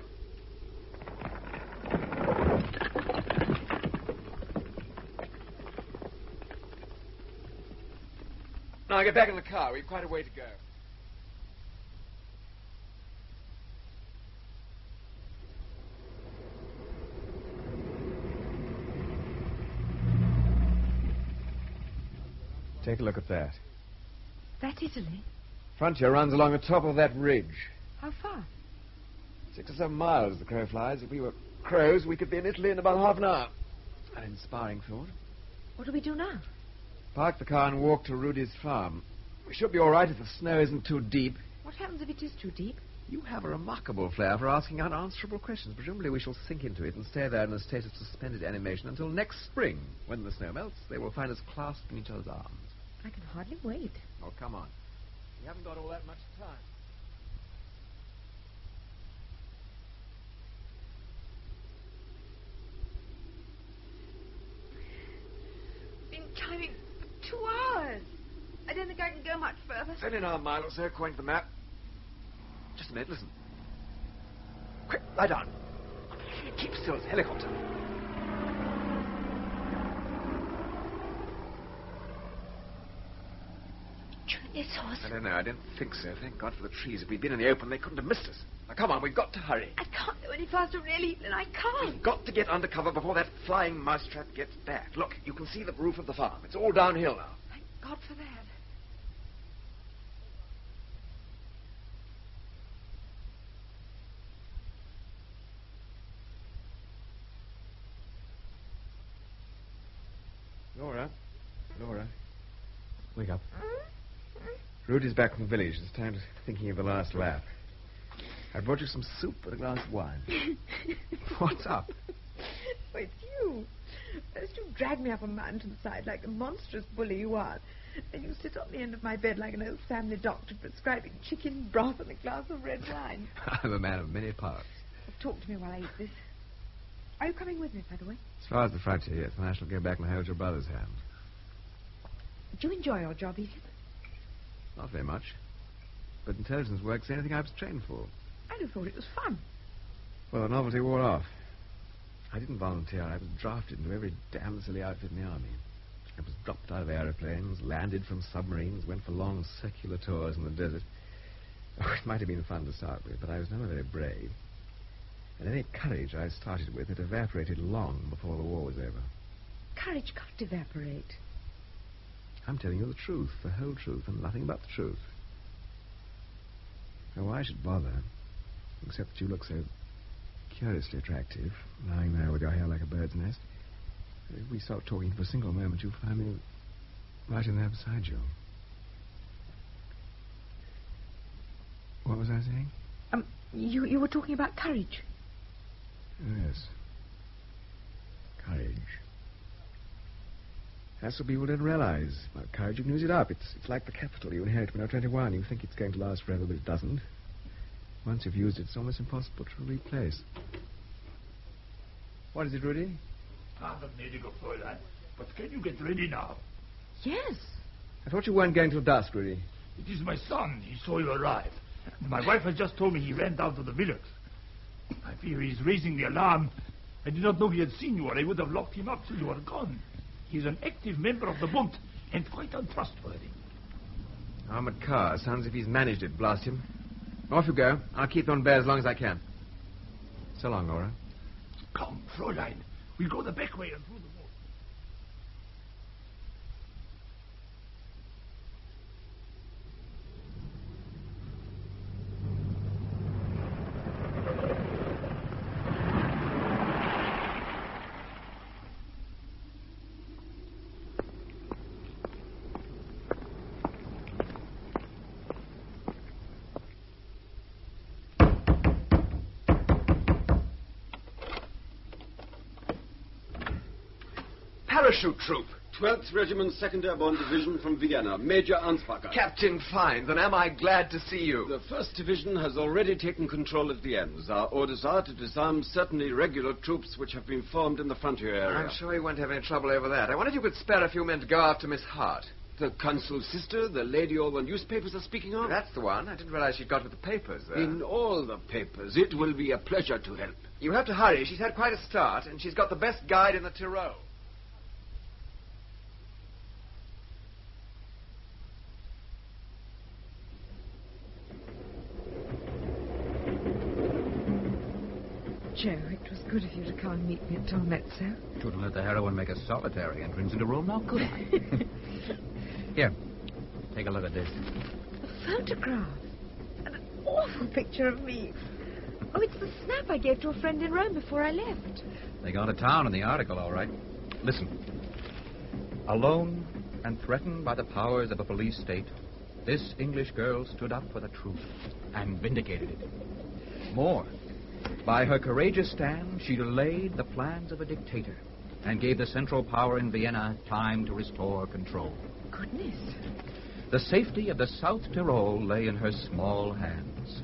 Speaker 13: Now, get back in the car. We've quite a way to go. Take a look at that.
Speaker 2: That Italy?
Speaker 13: Frontier runs along the top of that ridge.
Speaker 2: How far?
Speaker 13: 6 or 7 miles, the crow flies. If we were crows, we could be in Italy in about half an hour. An inspiring thought.
Speaker 2: What do we do now?
Speaker 13: Park the car and walk to Rudy's farm. We should be all right if the snow isn't too deep.
Speaker 2: What happens if it is too deep?
Speaker 13: You have a remarkable flair for asking unanswerable questions. Presumably we shall sink into it and stay there in a state of suspended animation until next spring. When the snow melts, they will find us clasped in each other's arms.
Speaker 2: I can hardly wait.
Speaker 13: Oh, come on. We haven't got all that much time.
Speaker 2: Been climbing for 2 hours. I don't think I can go much further.
Speaker 13: It's only another mile or so, according to the map. Just a minute, listen. Quick, lie down. Keep still, it's a helicopter.
Speaker 2: They saw us.
Speaker 13: I don't know, I don't think so. Thank God for the trees. If we'd been in the open, they couldn't have missed us. Now, come on, we've got to hurry.
Speaker 2: I can't go any faster, really, and I can't.
Speaker 13: We've got to get under cover before that flying mousetrap gets back. Look, you can see the roof of the farm. It's all downhill now.
Speaker 2: Thank God for that.
Speaker 13: Laura. Wake up. Rudy's back from the village. It's time to thinking of the last lap. I brought you some soup and a glass of wine. What's up?
Speaker 2: Oh, it's you. First you drag me up a mountainside like the monstrous bully you are. Then you sit on the end of my bed like an old family doctor prescribing chicken broth and a glass of red wine.
Speaker 13: I'm a man of many parts.
Speaker 2: Talk to me while I eat this. Are you coming with me, by the way?
Speaker 13: As far as the frontier, yes. Then I shall go back and hold your brother's hand.
Speaker 2: Do you enjoy your job, Edith?
Speaker 13: Not very much. But intelligence work's anything I was trained for.
Speaker 2: I'd have thought it was fun.
Speaker 13: Well, the novelty wore off. I didn't volunteer. I was drafted into every damn silly outfit in the army. I was dropped out of aeroplanes, landed from submarines, went for long circular tours in the desert. Oh, it might have been fun to start with, but I was never very brave. And any courage I started with had evaporated long before the war was over.
Speaker 2: Courage can't evaporate.
Speaker 13: I'm telling you the truth, the whole truth, and nothing but the truth. Now, why I should bother, except that you look so curiously attractive, lying there with your hair like a bird's nest. If we stop talking for a single moment, you'll find me right in there beside you. What was I saying?
Speaker 2: You were talking about courage.
Speaker 13: Yes. Courage. That's what people don't realize. About courage, you can use it up. It's like the capital you inherit when you're 21. You think it's going to last forever, but it doesn't. Once you've used it, it's almost impossible to replace. What is it, Rudy?
Speaker 12: Pardon, gnädiger Fräulein, but can you get ready now?
Speaker 2: Yes.
Speaker 13: I thought you weren't going till dusk, Rudy.
Speaker 12: It is my son. He saw you arrive. My wife has just told me he ran down to the village. I fear he is raising the alarm. I did not know he had seen you, or I would have locked him up till you were gone. He is an active member of the Bund and quite untrustworthy.
Speaker 13: Armored car. Sounds as if he's managed it, blast him. Off you go. I'll keep on bare as long as I can. So long, Laura.
Speaker 12: Come, Fräulein. We'll go the back way and through the
Speaker 15: parachute troop?
Speaker 16: 12th Regiment, 2nd Airborne Division from Vienna. Major Ansbacher.
Speaker 15: Captain, fine. Then am I glad to see you.
Speaker 16: The 1st Division has already taken control at the ends. Our orders are to disarm certain irregular troops which have been formed in the frontier area.
Speaker 15: I'm sure you won't have any trouble over that. I wonder if you could spare a few men to go after Miss Hart.
Speaker 16: The consul's sister, the lady all the newspapers are speaking of?
Speaker 15: That's the one. I didn't realize she'd got with the papers there.
Speaker 16: In all the papers. It will be a pleasure to help.
Speaker 15: You have to hurry. She's had quite a start, and she's got the best guide in the Tyrol.
Speaker 2: Joe, it was good of you to come and meet me at Tolmezzo.
Speaker 4: Shouldn't let the heroine make a solitary entrance into Rome now, could I? Here, take a look at this.
Speaker 2: A photograph. And an awful picture of me. Oh, it's the snap I gave to a friend in Rome before I left.
Speaker 4: They got to town in the article, all right. Listen. Alone and threatened by the powers of a police state, this English girl stood up for the truth and vindicated it. More, by her courageous stand, she delayed the plans of a dictator and gave the central power in Vienna time to restore control.
Speaker 2: Goodness.
Speaker 4: The safety of the South Tyrol lay in her small hands,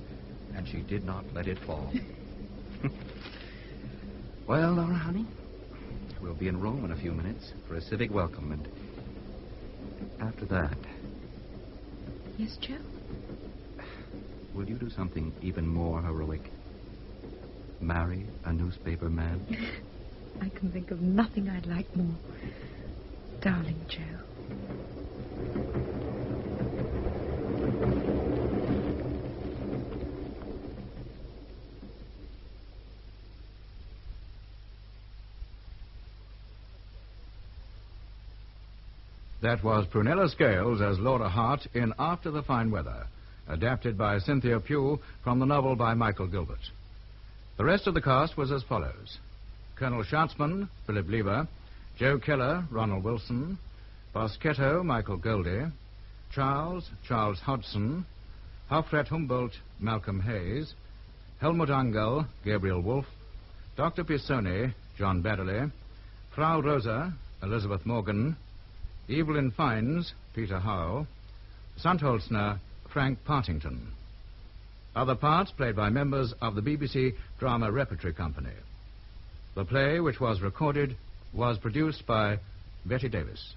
Speaker 4: and she did not let it fall. Well, Laura, honey, we'll be in Rome in a few minutes for a civic welcome, and after that...
Speaker 2: Yes, Joe?
Speaker 4: Will you do something even more heroic? Marry a newspaper man?
Speaker 2: I can think of nothing I'd like more. Darling Joe.
Speaker 17: That was Prunella Scales as Laura Hart in After the Fine Weather, adapted by Cynthia Pugh from the novel by Michael Gilbert. The rest of the cast was as follows. Colonel Schatzman, Philip Lever, Joe Keller, Ronald Wilson, Boschetto, Michael Goldie, Charles Hodgson, Alfred Humboldt, Malcolm Hayes, Helmut Angel, Gabriel Wolfe, Dr. Pisoni, John Baddeley, Frau Rosa, Elizabeth Morgan, Evelyn Fines, Peter Howe, Sandholzner, Frank Partington. Other parts played by members of the BBC Drama Repertory Company. The play, which was recorded, was produced by Betty Davis.